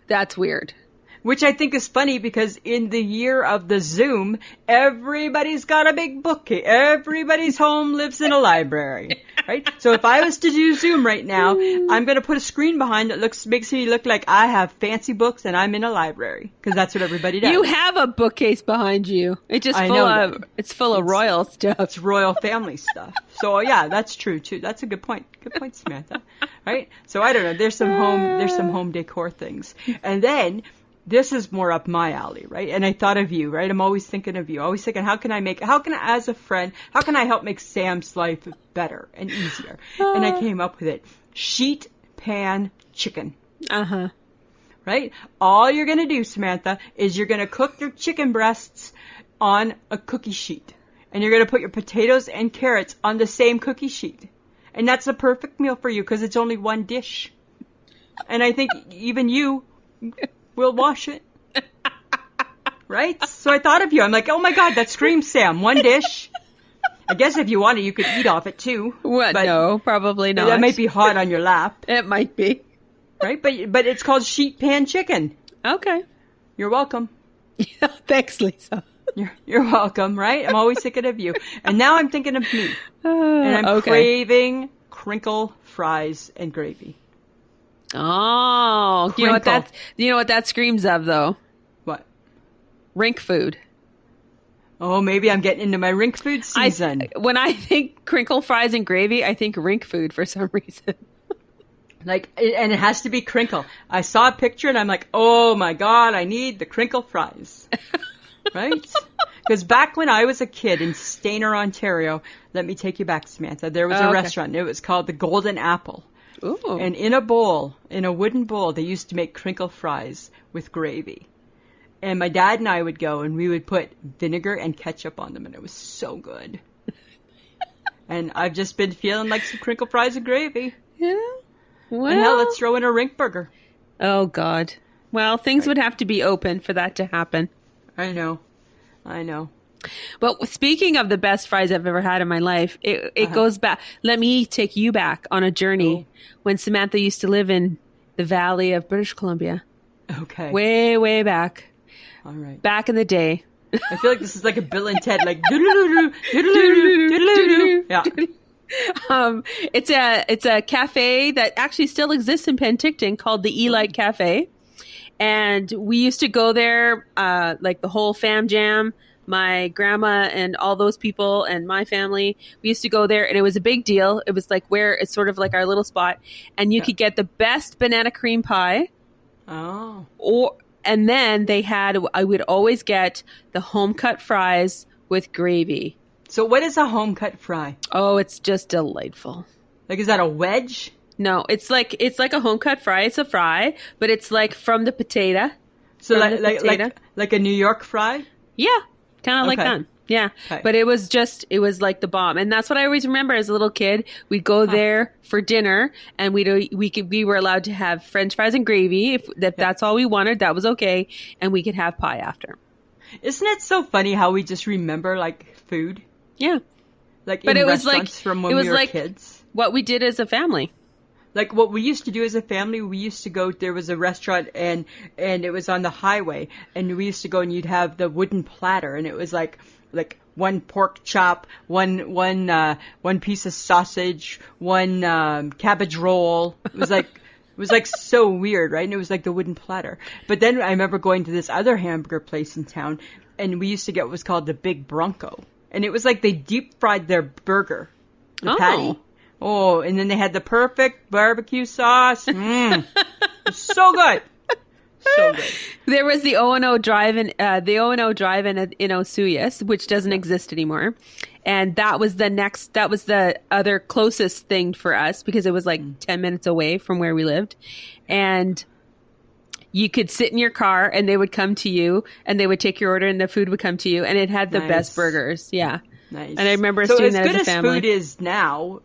That's weird. Which I think is funny because in the year of the Zoom, everybody's got a big bookcase. Everybody's home lives in a library, right? So if I was to do Zoom right now, I'm going to put a screen behind that makes me look like I have fancy books and I'm in a library because that's what everybody does. You have a bookcase behind you. It's full of royal stuff. It's royal family stuff. So yeah, that's true too. That's a good point. Good point, Samantha. Right? So I don't know. There's some home decor things, and then. This is more up my alley, right? And I thought of you, right? I'm always thinking of you. Always thinking, as a friend, how can I help make Sam's life better and easier? And I came up with it. Sheet pan chicken. Right? All you're going to do, Samantha, is you're going to cook your chicken breasts on a cookie sheet. And you're going to put your potatoes and carrots on the same cookie sheet. And that's the perfect meal for you because it's only one dish. And I think even you... We'll wash it. Right? So I thought of you. I'm like, oh my God, that screams Sam. One dish. I guess if you wanted, you could eat off it too. What? No, probably not. That might be hot on your lap. It might be. Right? But it's called sheet pan chicken. Okay. You're welcome. Yeah, thanks, Lisa. You're welcome, right? I'm always thinking of you. And now I'm thinking of me. And I'm craving crinkle fries and gravy. Oh, you know what that screams of though? What? Rink food. Oh, maybe I'm getting into my rink food season. When I think crinkle fries and gravy, I think rink food for some reason. And it has to be crinkle. I saw a picture and I'm like, oh my God, I need the crinkle fries. Right? Because back when I was a kid in Stayner, Ontario, let me take you back, Samantha, there was a restaurant. It was called the Golden Apple. Ooh. And in a wooden bowl, they used to make crinkle fries with gravy. And my dad and I would go and we would put vinegar and ketchup on them, and it was so good. And I've just been feeling like some crinkle fries and gravy. Yeah. Well, and now let's throw in a rink burger. Oh, God. Well, things would have to be open for that to happen. I know. But speaking of the best fries I've ever had in my life, it goes back. Let me take you back on a journey when Samantha used to live in the valley of British Columbia. Okay. Way, way back. All right. Back in the day. I feel like this is like a Bill and Ted, like doodle-doo, doodle-doo, doodle-doo. Yeah. It's a cafe that actually still exists in Penticton called the E-Light Cafe. And we used to go there, like the whole fam jam, my grandma and all those people and my family. We used to go there and it was a big deal. It was like it's sort of like our little spot. And you could get the best banana cream pie. Oh. And then I would always get the home cut fries with gravy. So what is a home cut fry? Oh, it's just delightful. Like, is that a wedge? No, it's like a home cut fry. It's a fry, but it's like from the potato. So like a New York fry? Yeah, kind of like that. Yeah, okay. But it was like the bomb, and that's what I always remember as a little kid. We'd go there for dinner, and we were allowed to have French fries and gravy if that's all we wanted. That was okay, and we could have pie after. Isn't it so funny how we just remember like food? Yeah, like but in it was restaurants from when we were kids. What we did as a family. Like what we used to do as a family, we used to go, there was a restaurant and it was on the highway, and we used to go and you'd have the wooden platter, and it was like one pork chop, one piece of sausage, one cabbage roll. It was like so weird, right? And it was like the wooden platter. But then I remember going to this other hamburger place in town, and we used to get what was called the Big Bronco, and it was like they deep fried their burger, the patty. Oh, and then they had the perfect barbecue sauce. It's so good. So good. There was the O&O Drive-In, in Osuyas, which doesn't exist anymore. And that was the other closest thing for us because it was like 10 minutes away from where we lived. And you could sit in your car and they would come to you and they would take your order and the food would come to you. And it had the best burgers. Yeah. Nice. And I remember us doing that as a family. So as good as food is now.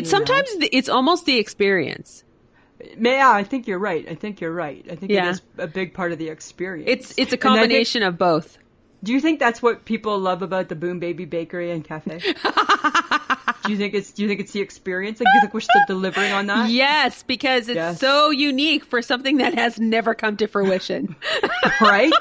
Sometimes it's almost the experience. Yeah, I think you're right. I think it is a big part of the experience. It's a combination of both. Do you think that's what people love about the Boom Baby Bakery and Cafe? Do you think it's the experience? Like, do you think we're still delivering on that? Yes, because it's so unique for something that has never come to fruition. Right?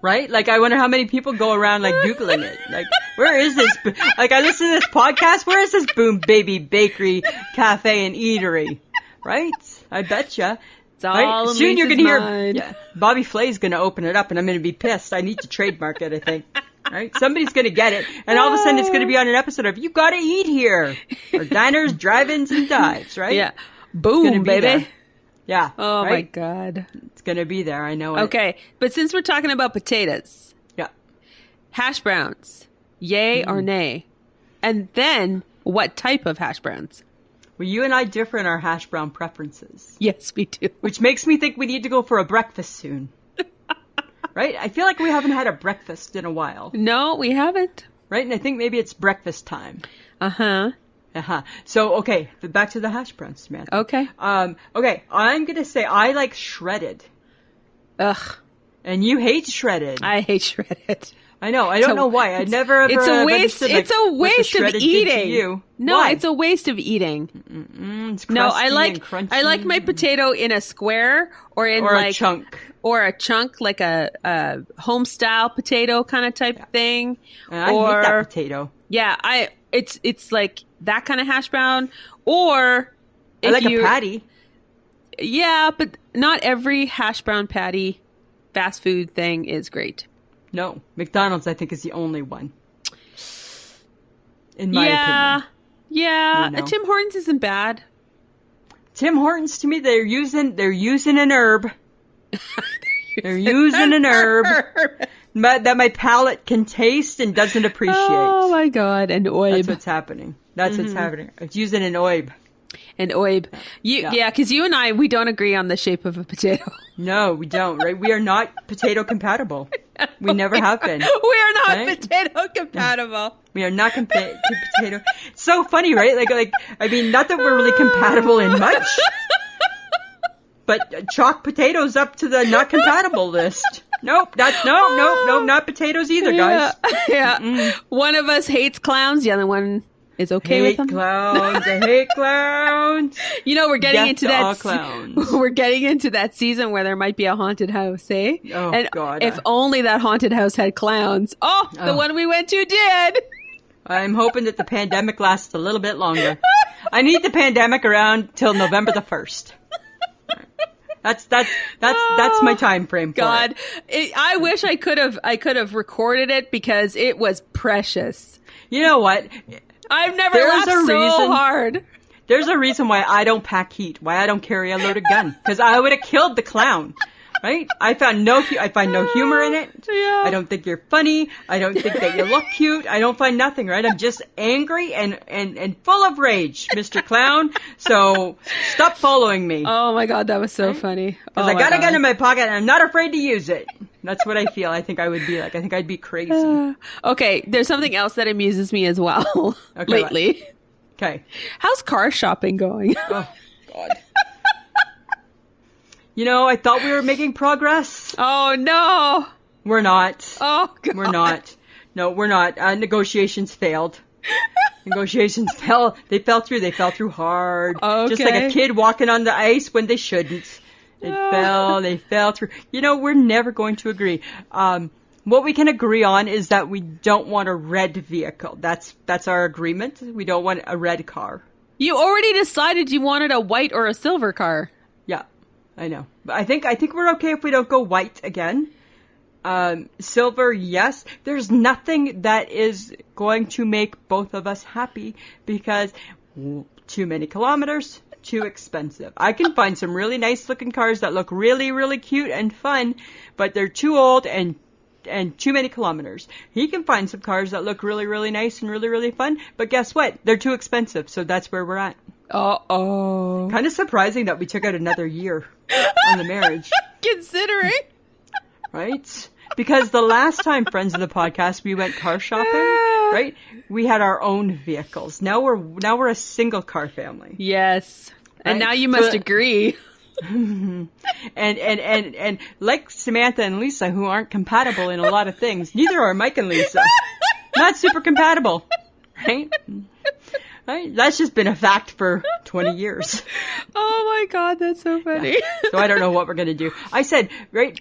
Right? Like, I wonder how many people go around, like, Googling it. Like, where is this? Like, I listen to this podcast. Where is this Boom Baby Bakery, Cafe, and Eatery? Right? I betcha. It's all in soon you're Lisa's going to mind. hear, Bobby Flay's going to open it up, and I'm going to be pissed. I need to trademark it, I think. Right? Somebody's going to get it, and all of a sudden it's going to be on an episode of You Gotta Eat Here, or Diners, Drive-Ins, and Dives, right? Yeah. Boom, baby. There. Yeah. Oh, right? my God. It's going to be there. I know it. Okay. But since we're talking about potatoes. Yeah. Hash browns. Yay or nay? And then what type of hash browns? Well, you and I differ in our hash brown preferences. Yes, we do. Which makes me think we need to go for a breakfast soon. Right? I feel like we haven't had a breakfast in a while. No, we haven't. Right? And I think maybe it's breakfast time. Uh-huh. So, okay, back to the hash browns, Samantha. Okay. Okay, I'm going to say I like shredded. Ugh. And you hate shredded. I hate shredded. I know. I don't know why. I never ever. It's a waste. It's a waste of eating. You. No, why? it's a waste of eating. It's no, I crunchy. like my potato in a square or in a chunk. Or a chunk, like a home style potato kind of type thing. And I hate that potato. Yeah, it's like that kind of hash brown. Or I like a patty. Yeah, but not every hash brown patty fast food thing is great. No. McDonald's, I think, is the only one. In my opinion. Yeah. You know. Tim Hortons isn't bad. Tim Hortons, to me, they're using an herb. They're using an herb that my palate can taste and doesn't appreciate. Oh my God, an oib. That's what's happening. That's what's happening. It's using an oib. An oib. Yeah, because you and I, we don't agree on the shape of a potato. No, we don't, right? We are not potato compatible. We never have been. We are not right? potato compatible. We are not potato. It's so funny, right? Like, I mean, not that we're really compatible in much, but chalk potatoes up to the not compatible list. Nope, not potatoes either, guys. Yeah. One of us hates clowns, the other one is okay with them. I hate clowns. You know, we're getting into that. All clowns. We're getting into that season where there might be a haunted house, eh? Oh, and God. If only that haunted house had clowns. Oh, the one we went to did. I'm hoping that the pandemic lasts a little bit longer. I need the pandemic around till November the 1st. That's my time frame for God, it. I wish I could have recorded it because it was precious. You know what? I've never laughed so hard. There's a reason why I don't pack heat, why I don't carry a loaded gun, because I would have killed the clown. Right? I find no humor in it. Yeah. I don't think you're funny. I don't think that you look cute. I don't find nothing, right? I'm just angry and full of rage, Mr. Clown. So stop following me. Oh my God, that was so funny. Because I got a gun in my pocket and I'm not afraid to use it. That's what I feel. I think I would be like. I think I'd be crazy. Okay, there's something else that amuses me as well lately. Okay. How's car shopping going? Oh, God. You know, I thought we were making progress. Oh, no. We're not. Oh, God. We're not. No, we're not. Negotiations failed. Negotiations fell. They fell through. They fell through hard. Okay. Just like a kid walking on the ice when they shouldn't. They fell through. You know, we're never going to agree. What we can agree on is that we don't want a red vehicle. That's our agreement. We don't want a red car. You already decided you wanted a white or a silver car. Yeah. I know. But I think we're okay if we don't go white again. Silver, yes. There's nothing that is going to make both of us happy because too many kilometers, too expensive. I can find some really nice looking cars that look really, really cute and fun, but they're too old and too many kilometers. He can find some cars that look really, really nice and really, really fun, but guess what? They're too expensive, so that's where we're at. Uh-oh. Kind of surprising that we took out another year on the marriage. Considering. Right? Because the last time, friends of the podcast, we went car shopping, right? We had our own vehicles. Now we're a single car family. Yes. Right? And now you must agree. And like Samantha and Lisa, who aren't compatible in a lot of things, neither are Mike and Lisa. Not super compatible. Right? Right? That's just been a fact for 20 years. Oh my God, that's so funny. Yeah. So I don't know what we're going to do. I said, right,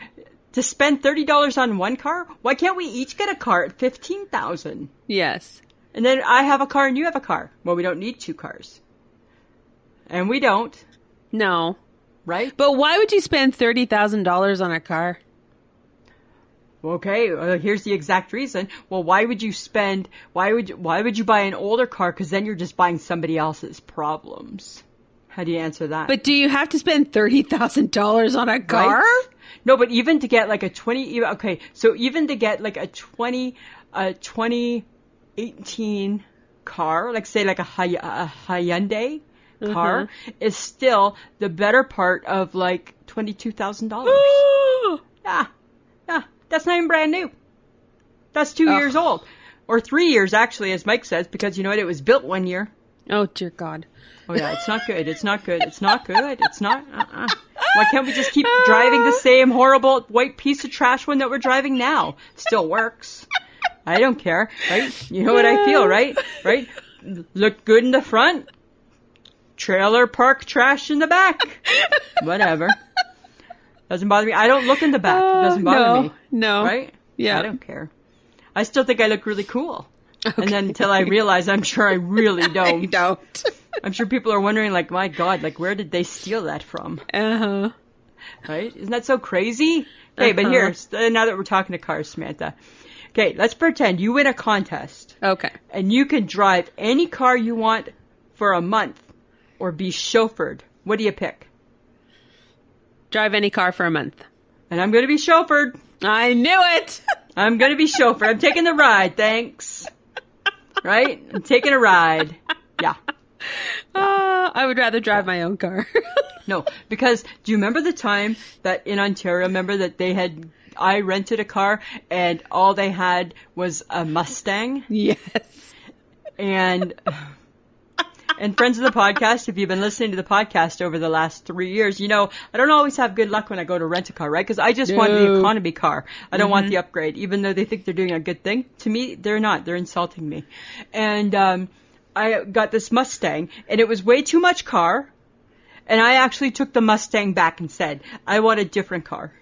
to spend $30 on one car, why can't we each get a car at $15,000? Yes. And then I have a car and you have a car. Well, we don't need two cars. And we don't. No. Right? But why would you spend $30,000 on a car? Okay, here's the exact reason. Well, why would you buy an older car? Because then you're just buying somebody else's problems. How do you answer that? But do you have to spend $30,000 on a car? Right? No, but even to get like a 2018 car, like say like a Hyundai car, is still the better part of like $22,000. Yeah. That's not even brand new. That's 2 years old. Or 3 years, actually, as Mike says, because you know what? It was built 1 year. Oh, dear God. Oh, yeah, it's not good. It's not good. It's not good. It's not. Why can't we just keep driving the same horrible white piece of trash one that we're driving now? Still works. I don't care, right? You know what I feel, right? Right? Look good in the front. Trailer park trash in the back. Whatever. Doesn't bother me. I don't look in the back. It doesn't bother me. No. Right? Yeah. I don't care. I still think I look really cool. Okay. And then until I realize, I'm sure I really don't. You don't. I'm sure people are wondering, like, my God, like, where did they steal that from? Uh-huh. Right? Isn't that so crazy? Okay, but now that we're talking to cars, Samantha. Okay, let's pretend you win a contest. Okay. And you can drive any car you want for a month or be chauffeured. What do you pick? Drive any car for a month. And I'm going to be chauffeured. I knew it. I'm going to be chauffeured. I'm taking the ride, thanks. Right? I'm taking a ride. Yeah. I would rather drive my own car. No, because do you remember the time that in Ontario, I rented a car and all they had was a Mustang? Yes. And friends of the podcast, if you've been listening to the podcast over the last 3 years, you know, I don't always have good luck when I go to rent a car, right? Because I just want the economy car. I don't want the upgrade, even though they think they're doing a good thing. To me, they're not. They're insulting me. And I got this Mustang, and it was way too much car. And I actually took the Mustang back and said, I want a different car.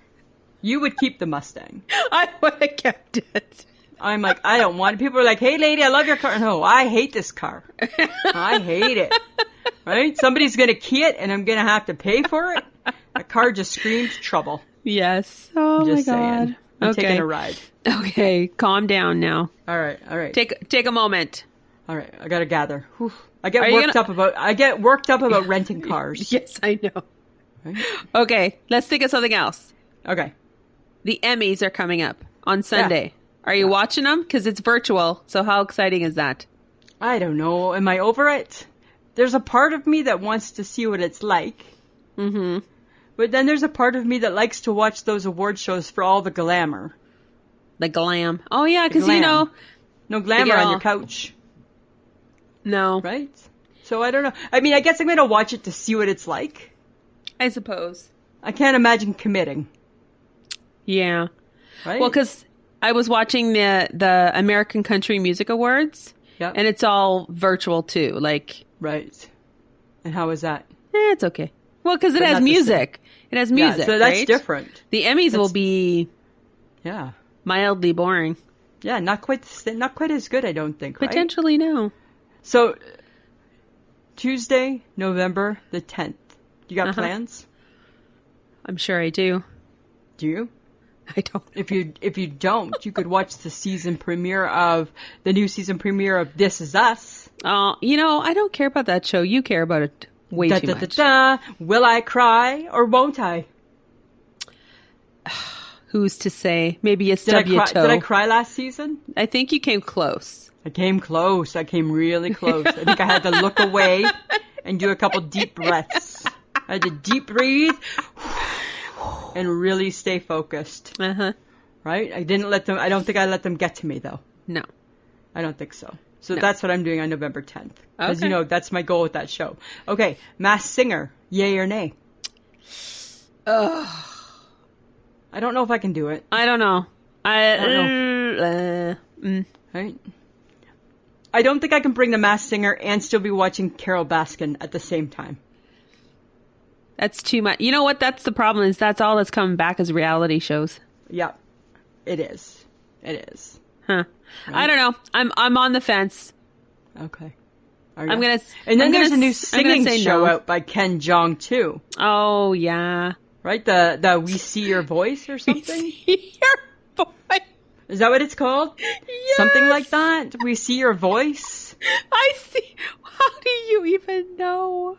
You would keep the Mustang. I would have kept it. I'm like, I don't want it. People are like, hey, lady, I love your car. No, I hate this car. I hate it. Right? Somebody's going to key it, and I'm going to have to pay for it. The car just screams trouble. Yes. Oh, just my saying. God. I'm Okay. taking a ride. Okay. Calm down now. All right. Take a moment. All right, I got to gather. Whew. I get worked up about renting cars. Yes, I know. Right? Okay. Let's think of something else. Okay. The Emmys are coming up on Sunday. Yeah. Are you watching them? Because it's virtual. So how exciting is that? I don't know. Am I over it? There's a part of me that wants to see what it's like. Mm-hmm. But then there's a part of me that likes to watch those award shows for all the glamour. The glam. Oh, yeah, because, you know. No glamour on your couch. No. Right? So I don't know. I mean, I guess I'm going to watch it to see what it's like. I suppose. I can't imagine committing. Yeah. Right? Well, because I was watching the American Country Music Awards. Yep. And it's all virtual, too. Like. Right. And how is that? It's okay. Well, because it has music. It has music, so that's right? different. The Emmys will be mildly boring. Yeah, not quite as good, I don't think, right? Potentially, no. So, Tuesday, November the 10th. You got plans? I'm sure I do. Do you? I don't. If you don't, you could watch the new season premiere of This Is Us. Oh, you know, I don't care about that show. You care about it way too much. Will I cry or won't I? Who's to say? Maybe it's Did I cry last season? I think you came close. I came close. I came really close. I think I had to look away and do a couple deep breaths. I had to deep breathe and really stay focused. Uh-huh. Right? I don't think I let them get to me, though. No. I don't think so. So that's what I'm doing on November 10th. Because, you know, that's my goal with that show. Okay. Masked Singer. Yay or nay? Ugh. I don't know if I can do it. I don't know. I don't know. Right? I don't think I can bring the Masked Singer and still be watching Carol Baskin at the same time. That's too much. You know what? That's the problem is that's all that's coming back as reality shows. Yeah. It is. It is. Huh. Right? I don't know. I'm on the fence. Okay. I'm gonna. And then there's a new singing show out by Ken Jeong too. Oh yeah. Right? The We See Your Voice or something? We See Your Voice. Is that what it's called? Yes. Something like that? We See Your Voice? I see. How do you even know?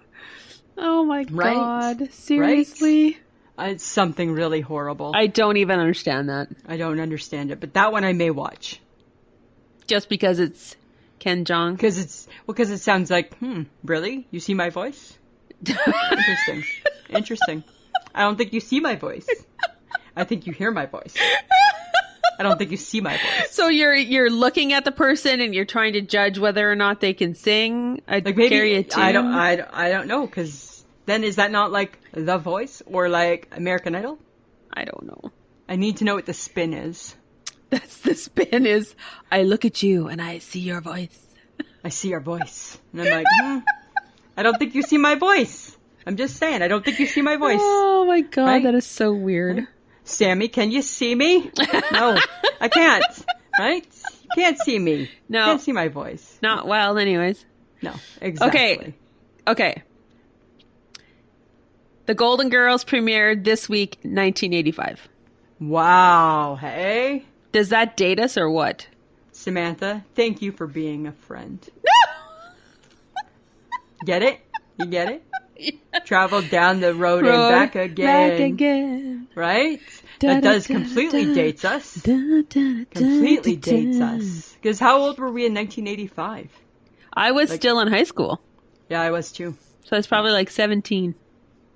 Oh my God. Seriously? Right? It's something really horrible. I don't even understand that. I don't understand it, but that one I may watch. Just because it's Ken Jeong? Because it sounds like, really? You see my voice? Interesting. I don't think you see my voice. I think you hear my voice. I don't think you see my voice. So you're looking at the person and you're trying to judge whether or not they can sing, carry a tune? I don't know, because then is that not like The Voice or like American Idol? I don't know. I need to know what the spin is. That's the spin is, I look at you and I see your voice. I see your voice. And I'm like, I don't think you see my voice. I'm just saying, I don't think you see my voice. Oh my God, right? That is so weird. Sammy, can you see me? No, I can't. Right? You can't see me. No. You can't see my voice. Not well, anyways. No, exactly. Okay. The Golden Girls premiered this week, 1985. Wow. Hey? Does that date us or what? Samantha, thank you for being a friend. Get it? You get it? Yeah. Travel down the road and back again. Right? That does completely dates us. Completely dates us. Because how old were we in 1985? I was still in high school. Yeah, I was too. So I was probably like 17.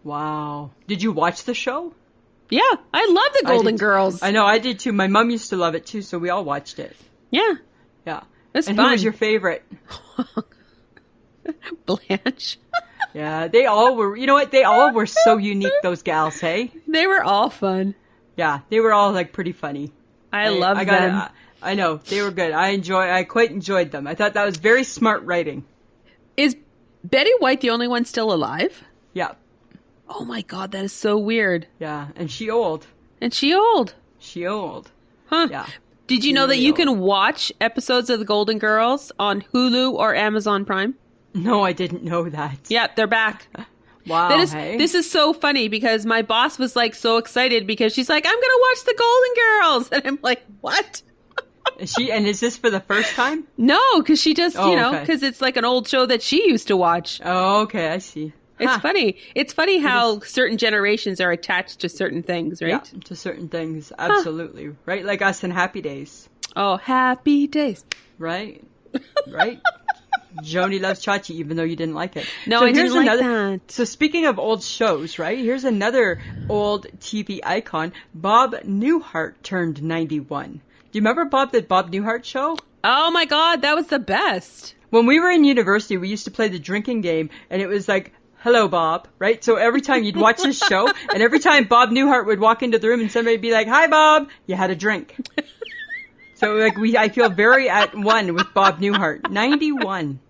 Wow. Did you watch the show? Yeah, I love the Golden Girls. I know, I did too. My mom used to love it too, so we all watched it. Yeah. Yeah. It's and fun. who was your favorite? Blanche. Yeah, they all were, you know what? They all were so unique, those gals, hey? They were all fun. Yeah, they were all like pretty funny. I love them. I know, they were good. I quite enjoyed them. I thought that was very smart writing. Is Betty White the only one still alive? Yeah. Oh my god, that is so weird. Yeah, and she old. And she old. She old. Huh. Yeah. Did you know that you can watch episodes of the Golden Girls on Hulu or Amazon Prime? No, I didn't know that. Yeah, they're back. Wow. This is so funny because my boss was like so excited because she's like, I'm going to watch the Golden Girls. And I'm like, what? Is this for the first time? No, because she just, okay. because it's like an old show that she used to watch. Oh, okay, I see. It's funny. It's funny how certain generations are attached to certain things, right? Yeah, to certain things, absolutely. Right, like us in Happy Days. Oh, Happy Days. Right, right. Joni loves Chachi, even though you didn't like it. No, I didn't like that. So speaking of old shows, right? Here's another old TV icon. Bob Newhart turned 91. Do you remember the Bob Newhart show? Oh my God, that was the best. When we were in university, we used to play the drinking game, and it was like, hello, Bob, right? So every time you'd watch this show, and every time Bob Newhart would walk into the room and somebody would be like, hi, Bob, you had a drink. So like I feel very at one with Bob Newhart. 91.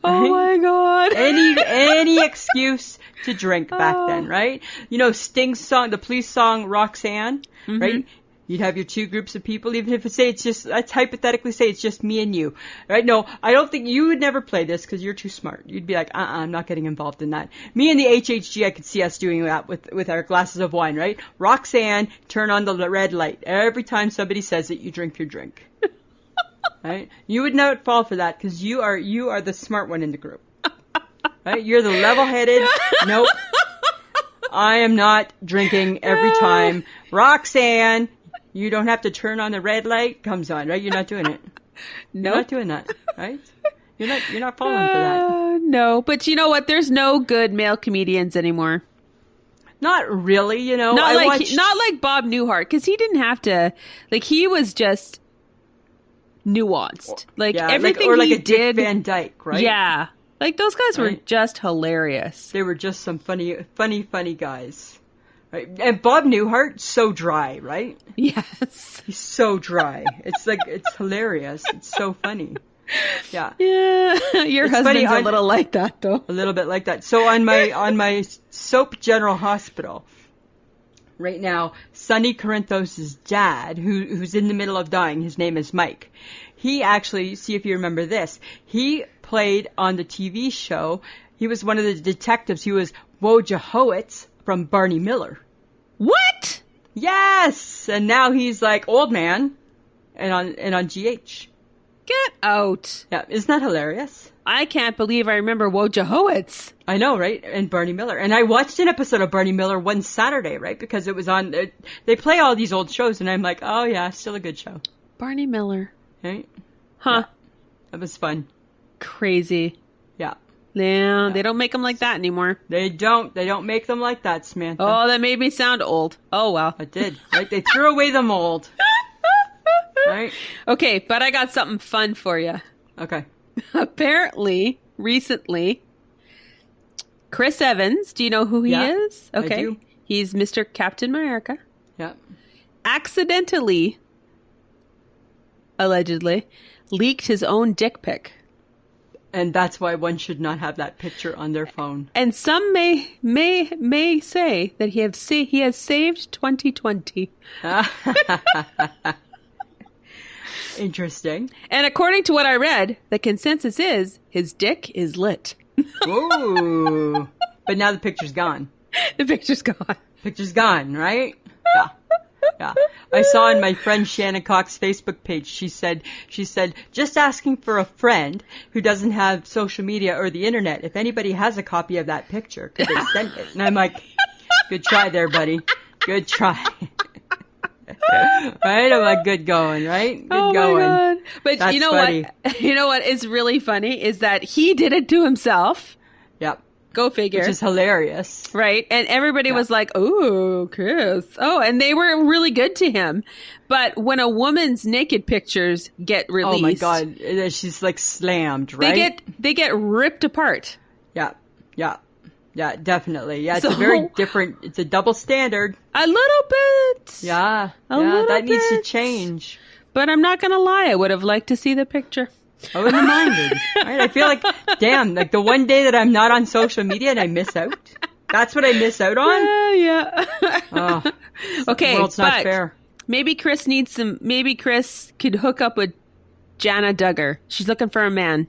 Oh my God. Any excuse to drink back then, right? You know, Sting's song, the Police song, Roxanne, right? You'd have your two groups of people, even if let's hypothetically say it's just me and you, right? No, I don't think you would never play this because you're too smart. You'd be like, I'm not getting involved in that. Me and the HHG, I could see us doing that with our glasses of wine, right? Roxanne, turn on the red light. Every time somebody says it, you drink your drink. Right? You would not fall for that because you are the smart one in the group. Right? You're the level-headed. Nope. I am not drinking every time. Roxanne, you don't have to turn on the red light. Comes on, right? You're not doing it. Nope. You're not doing that, right? You're not falling for that. No, but you know what? There's no good male comedians anymore. Not really, you know. Not like Bob Newhart, because he didn't have to. Like, he was just nuanced. Like, everything or like he a did. Dick Van Dyke, right? Yeah. Like, those guys were just hilarious. They were just some funny guys. Right? And Bob Newhart, so dry, right? Yes. He's so dry. It's like, it's hilarious. It's so funny. Yeah. Yeah. Your husband's a little like that, though. A little bit like that. So on my Soap General Hospital, right now, Sonny Corinthos' dad, who's in the middle of dying, his name is Mike. He actually, see if you remember this, he played on the TV show, he was one of the detectives, he was Wojciechowicz from Barney Miller. What? Yes! And now he's like old man and on GH. Get out. Yeah, isn't that hilarious? I can't believe I remember Wojciechowicz. I know, right? And Barney Miller. And I watched an episode of Barney Miller one Saturday, right? Because it was on, they play all these old shows, and I'm like, oh yeah, still a good show. Barney Miller. Right? Huh. Yeah, that was fun. Crazy. Yeah. Yeah, they don't make them like that anymore. They don't make them like that, Samantha. Oh, that made me sound old. Oh, well. It did. Right? They threw away the mold. Right? Okay, but I got something fun for you. Okay. Apparently, recently, Chris Evans, do you know who he is? Okay. I do. He's Mr. Captain America. Yeah. Accidentally, allegedly, leaked his own dick pic. And that's why one should not have that picture on their phone. And some may say that he has saved 2020. Interesting. And according to what I read, the consensus is his dick is lit. Ooh. But now the picture's gone. The picture's gone. Picture's gone, right? Yeah. Yeah. I saw on my friend Shannon Cox's Facebook page, she said, just asking for a friend who doesn't have social media or the internet. If anybody has a copy of that picture, could they send it? And I'm like, good try there, buddy. Good try. Right? I'm like, good going, right? Good going. My God. But That's you know funny. what? You know what is really funny is that he did it to himself. Yep. Go figure. Which is hilarious. Right. And everybody was like, oh, Chris. Oh, and they were really good to him. But when a woman's naked pictures get released. Oh my God. She's like slammed, right? They get ripped apart. Yeah. Yeah. Yeah, definitely. Yeah, it's a very different, it's a double standard. A little bit. Yeah. That needs to change. But I'm not going to lie. I would have liked to see the picture. I wouldn't have minded. Right? I feel like, damn, like the one day that I'm not on social media and I miss out. That's what I miss out on? Yeah. Oh, okay. The world's not fair. Maybe Chris could hook up with Jana Duggar. She's looking for a man.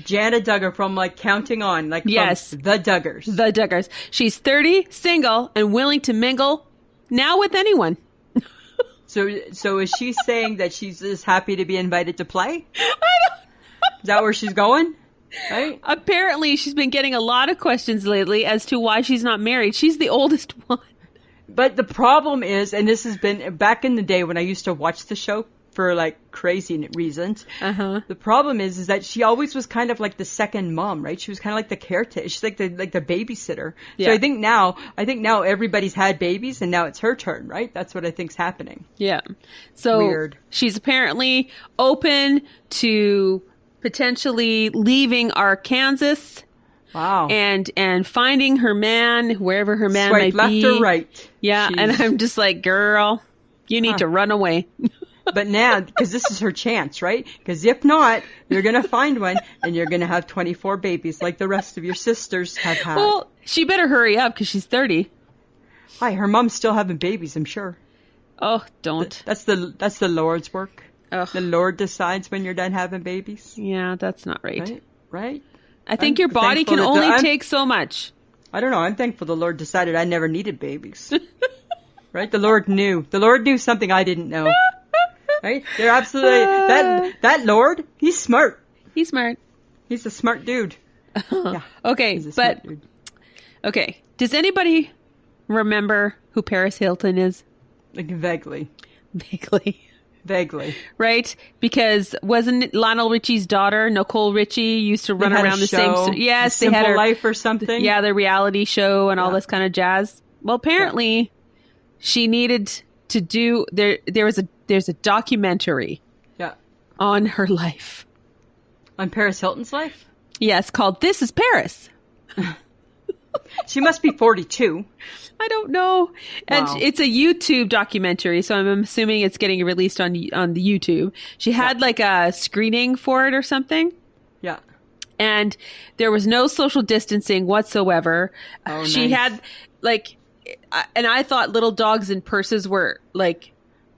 Jana Duggar from like Counting On, like yes. From The Duggars. The Duggars. She's 30, single, and willing to mingle now with anyone. So is she saying that she's just happy to be invited to play? I don't know. Is that where she's going? Right? Apparently, she's been getting a lot of questions lately as to why she's not married. She's the oldest one. But the problem is, and this has been back in the day when I used to watch the show for like crazy reasons. Uh-huh. The problem is that she always was kind of like the second mom, right? She was kind of like the caretaker. She's like the babysitter. Yeah. So I think now everybody's had babies and now it's her turn, right? That's what I think's happening. Yeah. So Weird. She's apparently open to potentially leaving Arkansas. Wow. And finding her man, wherever her man Swipe might be. left or right. Yeah. Jeez. And I'm just like, girl, you need to run away. But now, because this is her chance, right? Because if not, you're going to find one and you're going to have 24 babies like the rest of your sisters have had. Well, she better hurry up because she's 30. Hi, her mom's still having babies, I'm sure. Oh, don't. That's the Lord's work. Ugh. The Lord decides when you're done having babies. Yeah, that's not right. Right? I think your body can only take so much. I don't know. I'm thankful the Lord decided I never needed babies. Right? The Lord knew. The Lord knew something I didn't know. Right? They're absolutely that Lord. He's smart. He's smart. He's a smart dude. Yeah. Okay, but dude. Okay. Does anybody remember who Paris Hilton is? Like vaguely. Vaguely. Right? Because wasn't it Lionel Richie's daughter, Nicole Richie, used to run around the same... Yes, they had her Life or something. Yeah, the reality show and all this kind of jazz. Well, apparently, she needed to do... There's a documentary on her life. On Paris Hilton's life? Yes, called This is Paris. She must be 42. I don't know. And Wow. it's a YouTube documentary, so I'm assuming it's getting released on the YouTube. She had like a screening for it or something. Yeah. And there was no social distancing whatsoever. Oh, she nice. had like, and I thought little dogs in purses were like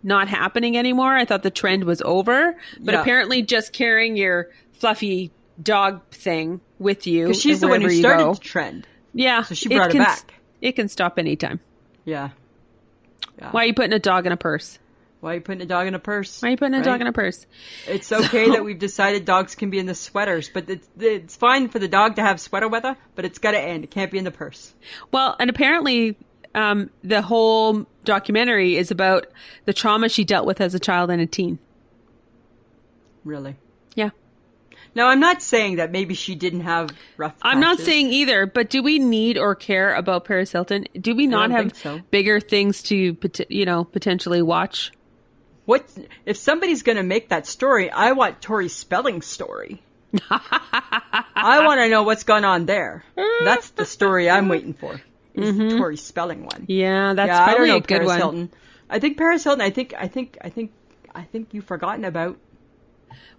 not happening anymore. I thought the trend was over, but apparently just carrying your fluffy dog thing with you. Because she's the one who started the trend. Yeah. So she brought it back. It can stop anytime. Yeah. Why are you putting a dog in a purse? Why are you putting a dog in a purse? Why are you putting a dog in a purse? It's okay that we've decided dogs can be in the sweaters, but it's fine for the dog to have sweater weather, but it's got to end. It can't be in the purse. Well, and apparently the whole documentary is about the trauma she dealt with as a child and a teen. Really? Yeah. Now, I'm not saying that maybe she didn't have rough patches. I'm not saying either, but do we need or care about Paris Hilton? Do we not have bigger things to, potentially watch? What if somebody's going to make that story? I want Tori Spelling's story. I want to know what's gone on there. That's the story I'm waiting for. Is the Tori Spelling one? Yeah, that's probably a good Paris one. Hilton. I think Paris Hilton. I think you've forgotten about.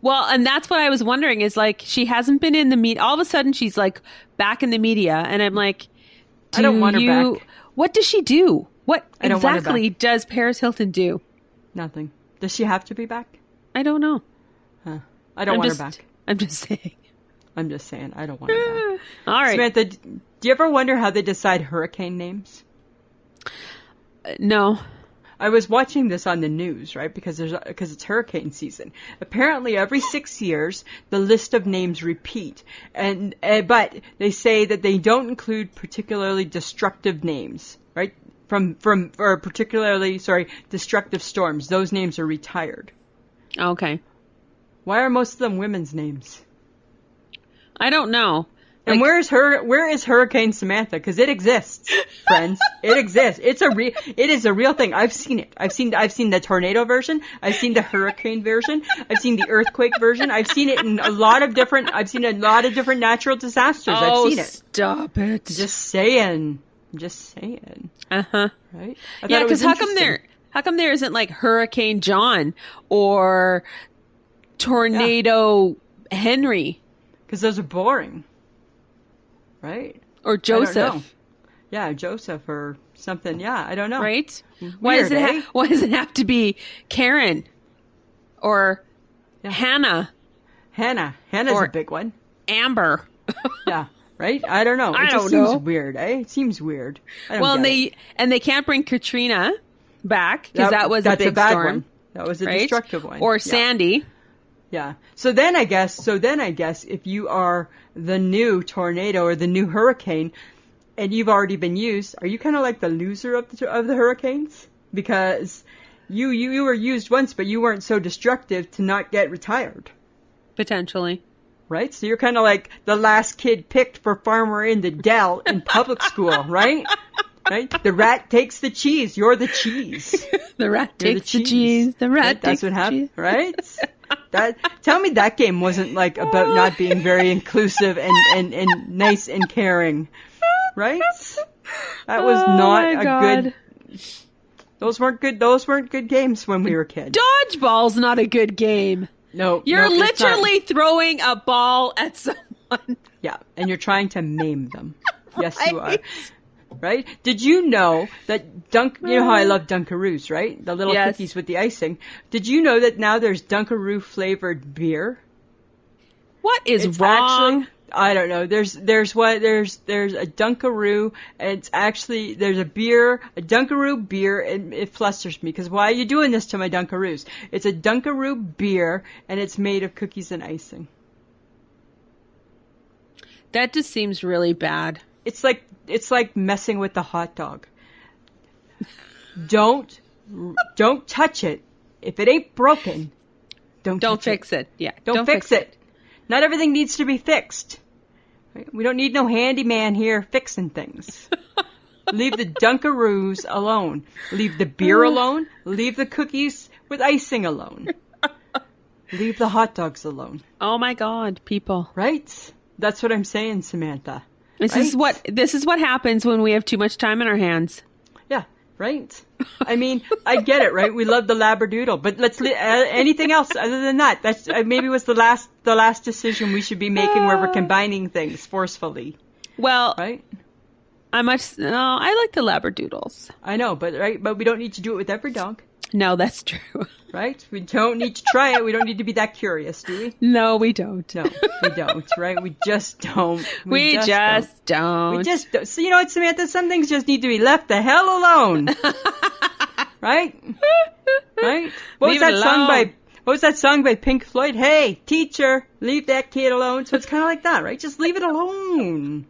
Well, and that's what I was wondering is like she hasn't been in the media. All of a sudden, she's like back in the media, and I'm like, I don't want her back. What does she do? What exactly does Paris Hilton do? Nothing. Does she have to be back? I don't know. Huh. I don't want her back. I'm just saying. I'm just saying. I don't want to know. All right. Samantha, do you ever wonder how they decide hurricane names? No. I was watching this on the news, right? Because it's hurricane season. Apparently, every 6 years, the list of names repeat, but they say that they don't include particularly destructive names, right? Or particularly, destructive storms. Those names are retired. Okay. Why are most of them women's names? I don't know. And where is Hurricane Samantha? Because it exists, friends. It exists. It is a real thing. I've seen it. I've seen the tornado version. I've seen the hurricane version. I've seen the earthquake version. I've seen it in a lot of different natural disasters. I've seen it. Stop it. Just saying. Uh-huh. Right? Yeah, because how come there isn't like Hurricane John or Tornado Henry? Because those are boring. Right? Or Joseph. Yeah, Joseph or something. Yeah, I don't know. Right? Weird, why does it have to be Karen or Hannah? Hannah's a big one. Amber. Yeah, right? I don't know. It just seems weird, eh? It seems weird. They can't bring Katrina back because that was a big bad storm. One. That was a destructive one. Or Sandy. Yeah. So then I guess if you are the new tornado or the new hurricane and you've already been used, are you kind of like the loser of the hurricanes? Because you were used once, but you weren't so destructive to not get retired. Potentially. Right? So you're kind of like the last kid picked for Farmer in the Dell in public school, right? Right? The rat takes the cheese. You're the cheese. The rat takes the cheese. The rat takes the cheese. That's what happened, right? Tell me that game wasn't like about not being very inclusive and nice and caring, right? That was good. Those weren't good. Those weren't good games when we were kids. Dodgeball's not a good game. No, you're literally throwing a ball at someone. Yeah, and you're trying to maim them. Yes, you are. Right? Did you know that you know how I love Dunkaroos, right? The little cookies with the icing. Did you know that now there's Dunkaroo flavored beer? What is wrong? I don't know. There's a Dunkaroo, and it's actually there's a Dunkaroo beer, and it flusters me because why are you doing this to my Dunkaroos? It's a Dunkaroo beer, and it's made of cookies and icing. That just seems really bad. It's like messing with the hot dog. Don't touch it. If it ain't broken, don't fix it. Yeah. Don't fix it. Not everything needs to be fixed. Right? We don't need no handyman here fixing things. Leave the Dunkaroos alone. Leave the beer alone. Leave the cookies with icing alone. Leave the hot dogs alone. Oh my God, people. Right? That's what I'm saying, Samantha. This is what happens when we have too much time in our hands. Yeah, right. I mean, I get it, right? We love the Labradoodle, but let's anything else other than that. That's maybe was the last decision we should be making where we're combining things forcefully. Well, right. I like the Labradoodles. I know, but we don't need to do it with every dog. No, that's true. Right? We don't need to try it. We don't need to be that curious, do we? No, we don't. No, we don't, right? We just don't. We just don't. So you know what, Samantha? Some things just need to be left the hell alone. Right? Right? What was that song by Pink Floyd? Hey, teacher, leave that kid alone. So it's kind of like that, right? Just leave it alone.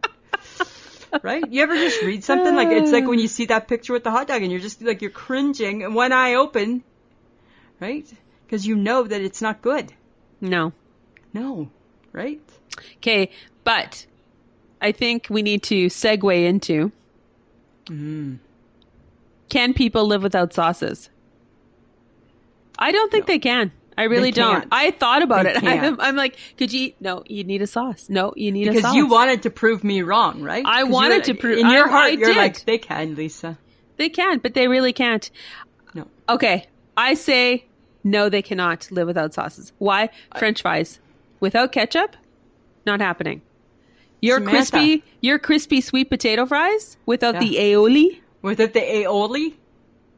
Right? You ever just read something like it's like when you see that picture with the hot dog and you're just like you're cringing and one eye open, right? Because you know that it's not good. No, right? Okay, but I think we need to segue into can people live without sauces? I don't think they can. I really don't. I thought about it. I'm like, could you eat? No, you need a sauce. No, you need a sauce. Because you wanted to prove me wrong, right? I wanted to prove. In your heart, you're like, they can, Lisa. They can, but they really can't. No. Okay, I say no, they cannot live without sauces. Why? French fries. Without ketchup? Not happening. Your crispy sweet potato fries without the aioli? Without the aioli?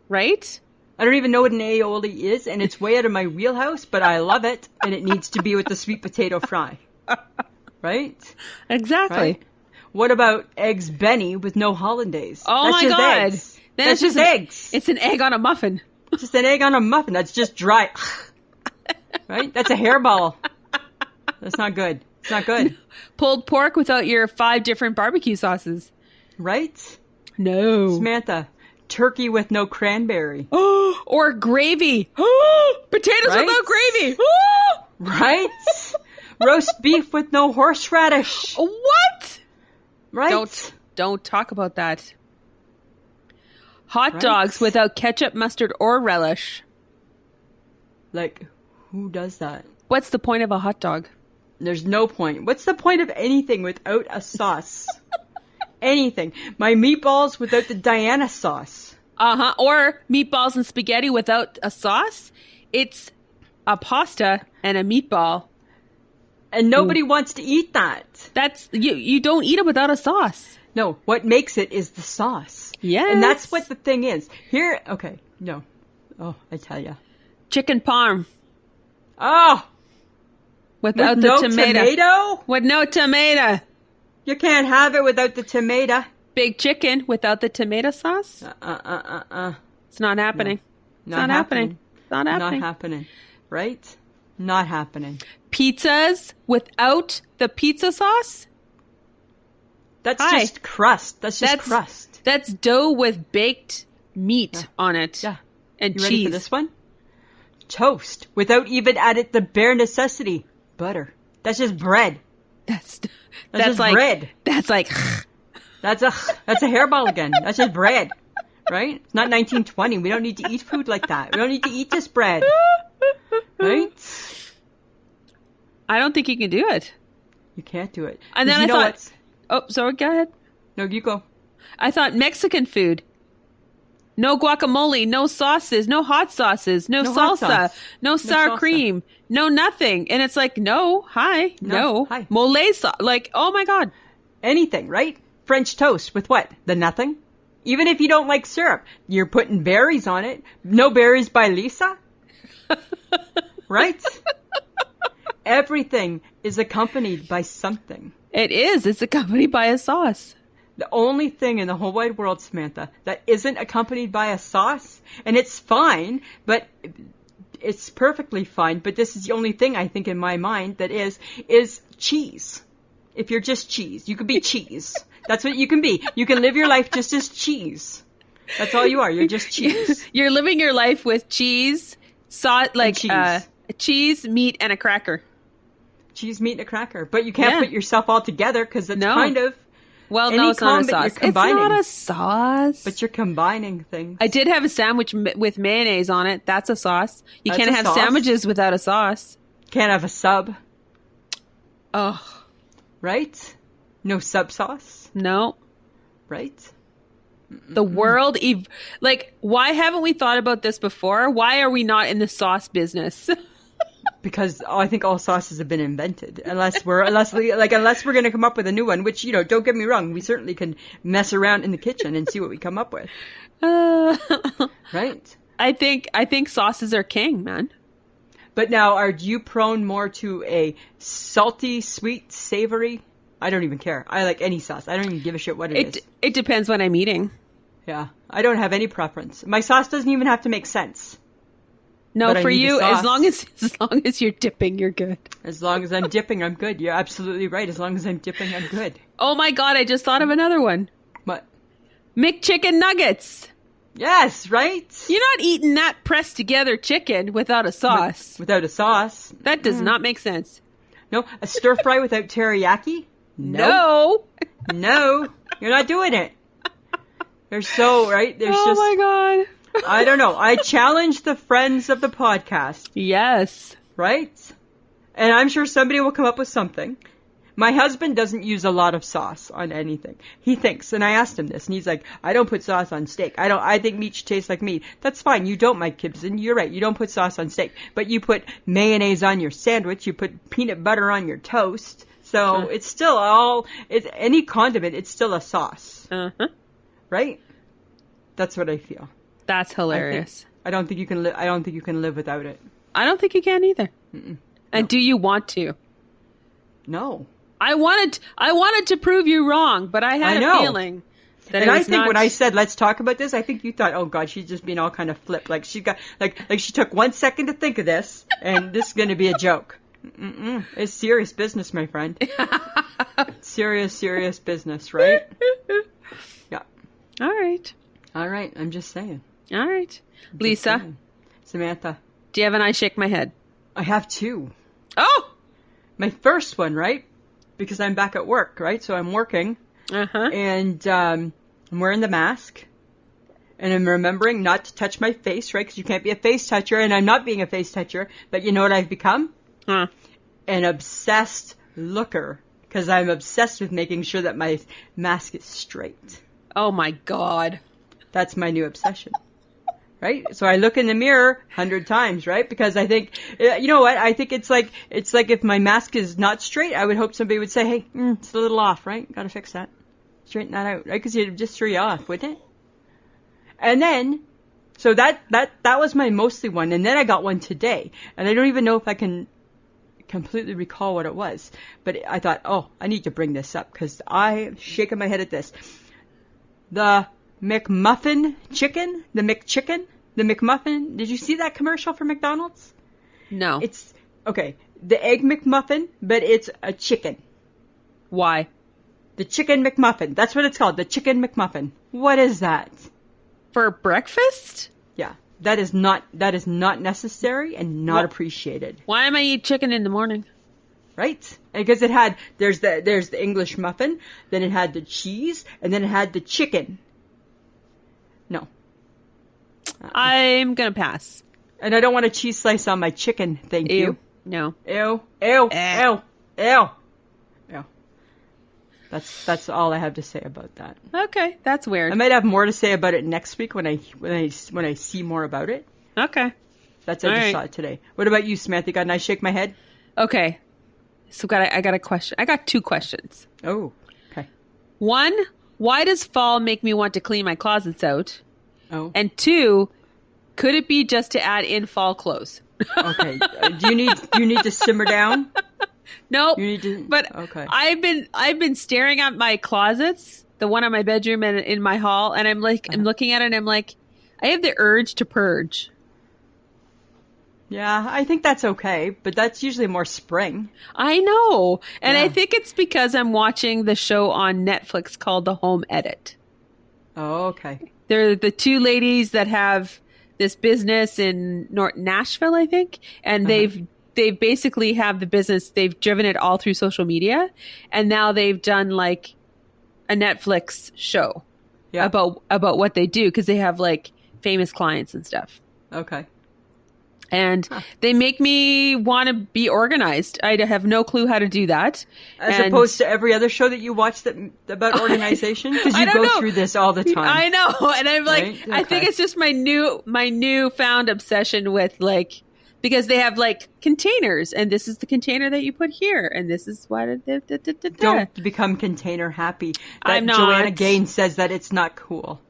Right? I don't even know what an aioli is, and it's way out of my wheelhouse, but I love it, and it needs to be with the sweet potato fry. right? Exactly. Right? What about eggs Benny with no hollandaise? Oh That's my just God. Eggs. Then That's it's just eggs. It's an egg on a muffin. Just an egg on a muffin. That's just dry. Right? That's a hairball. That's not good. It's not good. Pulled pork without your 5 different barbecue sauces. Right? No. Samantha, turkey with no cranberry. Or gravy. Potatoes Right? without gravy. Right? Roast beef with no horseradish. What? Right? Don't talk about that. Hot dogs without ketchup, mustard, or relish. Like, who does that? What's the point of a hot dog? There's no point. What's the point of anything without a sauce? Anything. My meatballs without the Diana sauce. Or meatballs and spaghetti without a sauce. It's a pasta and a meatball. And nobody wants to eat that. That's you don't eat it without a sauce. No, what makes it is the sauce. Yes. And that's what the thing is. Here, okay, no. Oh, I tell ya. Chicken parm Oh! without With the no tomato. With no tomato. You can't have it without the tomato. Big chicken without the tomato sauce. It's not happening. No. It's not happening. It's not happening. Not happening. Right? Not happening. Pizzas without the pizza sauce. That's just crust. That's crust. That's dough with baked meat on it. Yeah. And You cheese. ready for this one? Toast without even added the bare necessity. Butter. That's just bread. That's just like bread. That's like That's a hairball again. That's just bread. Right? It's not 1920. We don't need to eat food like that. We don't need to eat this bread. Right? I don't think you can do it. You can't do it. And then I thought, oh, sorry, go ahead. No, you go. I thought Mexican food. No guacamole, no sauces, no hot sauces, no hot salsa, sauce. no sour salsa. cream, no nothing. And it's like, no, hi, no. Hi. Mole sauce. Like, oh my God. Anything, right? French toast with what? The nothing? Even if you don't like syrup, you're putting berries on it. No berries by Lisa? Right? Everything is accompanied by something. It is. It's accompanied by a sauce. The only thing in the whole wide world, Samantha, that isn't accompanied by a sauce, and it's fine, but it's perfectly fine, but this is the only thing I think in my mind that is cheese. If you're just cheese, you could be cheese. That's what you can be. You can live your life just as cheese. That's all you are. You're just cheese. You're living your life with cheese, cheese. Cheese, meat, and a cracker. Cheese, meat, and a cracker. But you can't put yourself all together because it's kind of... Well, no, it's not a sauce. It's not a sauce. But you're combining things. I did have a sandwich with mayonnaise on it. That's a sauce. You can't have sandwiches without a sauce. Can't have a sub. Oh. Right? No sub sauce? No. Right? The world, why haven't we thought about this before? Why are we not in the sauce business? Because I think all sauces have been invented, unless we're going to come up with a new one. Which, don't get me wrong, we certainly can mess around in the kitchen and see what we come up with. Right? I think sauces are king, man. But now, are you prone more to a salty, sweet, savory? I don't even care. I like any sauce. I don't even give a shit what it is. It depends what I'm eating. Yeah, I don't have any preference. My sauce doesn't even have to make sense. No, for you, as long as you're dipping, you're good. As long as I'm dipping, I'm good. You're absolutely right. As long as I'm dipping, I'm good. Oh my God, I just thought of another one. What? McChicken nuggets. Yes, right? You're not eating that pressed together chicken without a sauce. Without a sauce. That does not make sense. No, a stir fry without teriyaki? No. No, you're not doing it. They're so, right? Oh my God. I don't know. I challenge the friends of the podcast. Yes. Right? And I'm sure somebody will come up with something. My husband doesn't use a lot of sauce on anything. He thinks, and I asked him this, and he's like, I don't put sauce on steak. I think meat should taste like meat. That's fine. You don't, Mike Gibson. You're right. You don't put sauce on steak. But you put mayonnaise on your sandwich. You put peanut butter on your toast. So it's still any condiment, it's still a sauce. Uh-huh. Right? That's what I feel. That's hilarious. I don't think you can live without it. I don't think you can either. Mm-mm. And do you want to? No. I wanted to prove you wrong, but I had a feeling that and I think when I said let's talk about this, I think you thought, oh God, she's just being all kind of flip. Like she got like she took 1 second to think of this, and this is going to be a joke. It's serious business, my friend. Serious business, right? Yeah. All right. I'm just saying. All right. Lisa. Samantha. Do you have an I shake my head? I have 2. Oh! My first one, right? Because I'm back at work, right? So I'm working. And I'm wearing the mask. And I'm remembering not to touch my face, right? Because you can't be a face toucher. And I'm not being a face toucher. But you know what I've become? An obsessed looker. Because I'm obsessed with making sure that my mask is straight. Oh, my God. That's my new obsession. Right? So I look in the mirror 100 times, right? Because I think, you know what? I think it's like if my mask is not straight, I would hope somebody would say, hey, it's a little off, right? Got to fix that. Straighten that out, right? Because you'd just throw you off, wouldn't it? And then, so that was my mostly one. And then I got one today. And I don't even know if I can completely recall what it was. But I thought, oh, I need to bring this up because I'm shaking my head at this. The McMuffin chicken, the McChicken, the McMuffin. Did you see that commercial for McDonald's? No. It's, okay, the Egg McMuffin, but it's a chicken. Why? The Chicken McMuffin. That's what it's called, the Chicken McMuffin. What is that? For breakfast? Yeah, that is not necessary and not appreciated. Why am I eat chicken in the morning? Right? Because it had, there's the English muffin, then it had the cheese, and then it had the chicken. No. I'm going to pass. And I don't want a cheese slice on my chicken, thank you. No. Ew. That's all I have to say about that. Okay, that's weird. I might have more to say about it next week when I see more about it. Okay. That's I just saw it today. What about you, Samantha? Got a nice shake my head? Okay. So I got a question. I got 2 questions. Oh, okay. 1, why does fall make me want to clean my closets out? Oh. And 2, could it be just to add in fall clothes? Okay. Do you need to simmer down? Nope. You need to, but okay. I've been staring at my closets, the one in my bedroom and in my hall, and I'm like, I'm looking at it and I'm like, I have the urge to purge. Yeah, I think that's okay, but that's usually more spring. I know. And I think it's because I'm watching the show on Netflix called The Home Edit. Oh, okay. They're the 2 ladies that have this business in Nashville, I think, and they basically have the business. They've driven it all through social media, and now they've done like a Netflix show about what they do because they have like famous clients and stuff. Okay. And they make me want to be organized. I have no clue how to do that. As opposed to every other show that you watch about organization? Because you go through this all the time. I know. And I'm like, right? Okay. I think it's just my newfound obsession with like, because they have like containers and this is the container that you put here. And this is what Don't become container happy. I'm not. Joanna Gains says that it's not cool.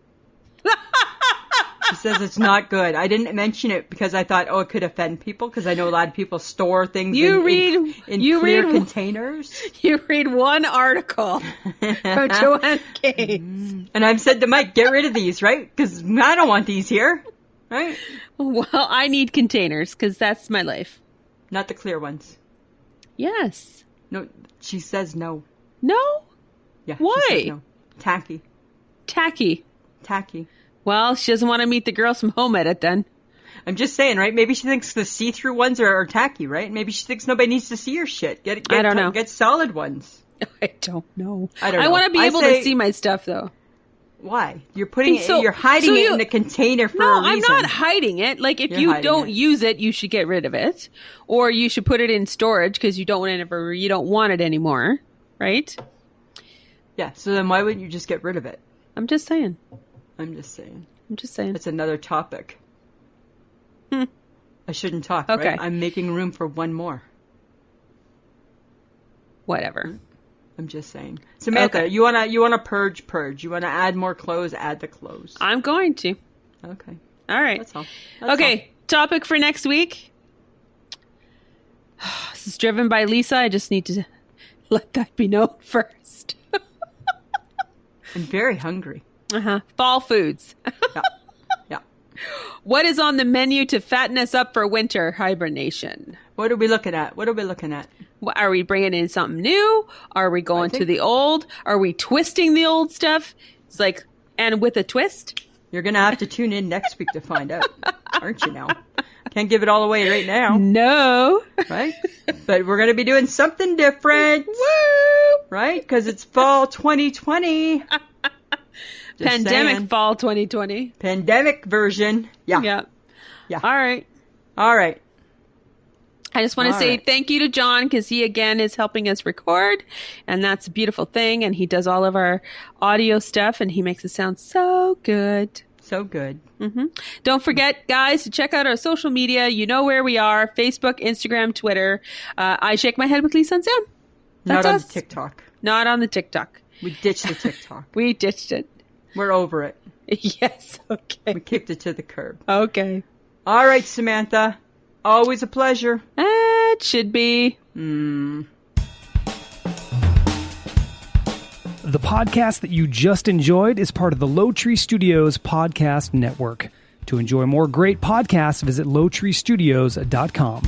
She says it's not good. I didn't mention it because I thought, it could offend people because I know a lot of people store things in clear containers. You read one article from Joanna Gains. And I've said to Mike, get rid of these, right? Because I don't want these here, right? Well, I need containers because that's my life. Not the clear ones. Yes. No, she says no. No? Yeah. Why? She says no. Tacky. Well, she doesn't want to meet the girls from Home Edit then. I'm just saying, right? Maybe she thinks the see-through ones are tacky, right? Maybe she thinks nobody needs to see her shit. I don't know. Get solid ones. I don't know. I want to be able to see my stuff, though. Why? You're hiding it in a container for a reason. No, I'm not hiding it. Like, if you don't use it, you should get rid of it. Or you should put it in storage because you don't want it anymore. Right? Yeah, so then why wouldn't you just get rid of it? I'm just saying. That's another topic. I shouldn't talk, okay. Right? I'm making room for one more. Whatever. I'm just saying. Samantha, you wanna purge. You wanna add more clothes, add the clothes. I'm going to. Okay. All right. That's all. Topic for next week. This is driven by Lisa. I just need to Let that be known first. I'm very hungry. Fall foods. Yeah. Yeah. What is on the menu to fatten us up for winter hibernation? What are we looking at? What are we looking at? Are we bringing in something new? Are we going to the old? Are we twisting the old stuff? It's like, and with a twist? You're going to have to tune in next week to find out, aren't you now? Can't give it all away right now. No. Right? But we're going to be doing something different. Woo! Right? Because it's fall 2020. Pandemic saying. fall 2020. Pandemic version. Yeah. Yeah. Yeah. All right. All right. I just want to say thank you to John because he, again, is helping us record. And that's a beautiful thing. And he does all of our audio stuff. And he makes it sound so good. So good. Mm-hmm. Don't forget, guys, to check out our social media. You know where we are. Facebook, Instagram, Twitter. I shake my head with Lisa and Sam. That's Not on us. the TikTok. Not on the TikTok. We ditched the TikTok. We ditched it. We're over it. Yes. Okay. We kicked it to the curb. Okay. All right, Samantha. Always a pleasure. It should be. The podcast that you just enjoyed is part of the Low Tree Studios podcast network. To enjoy more great podcasts, visit lowtreestudios.com.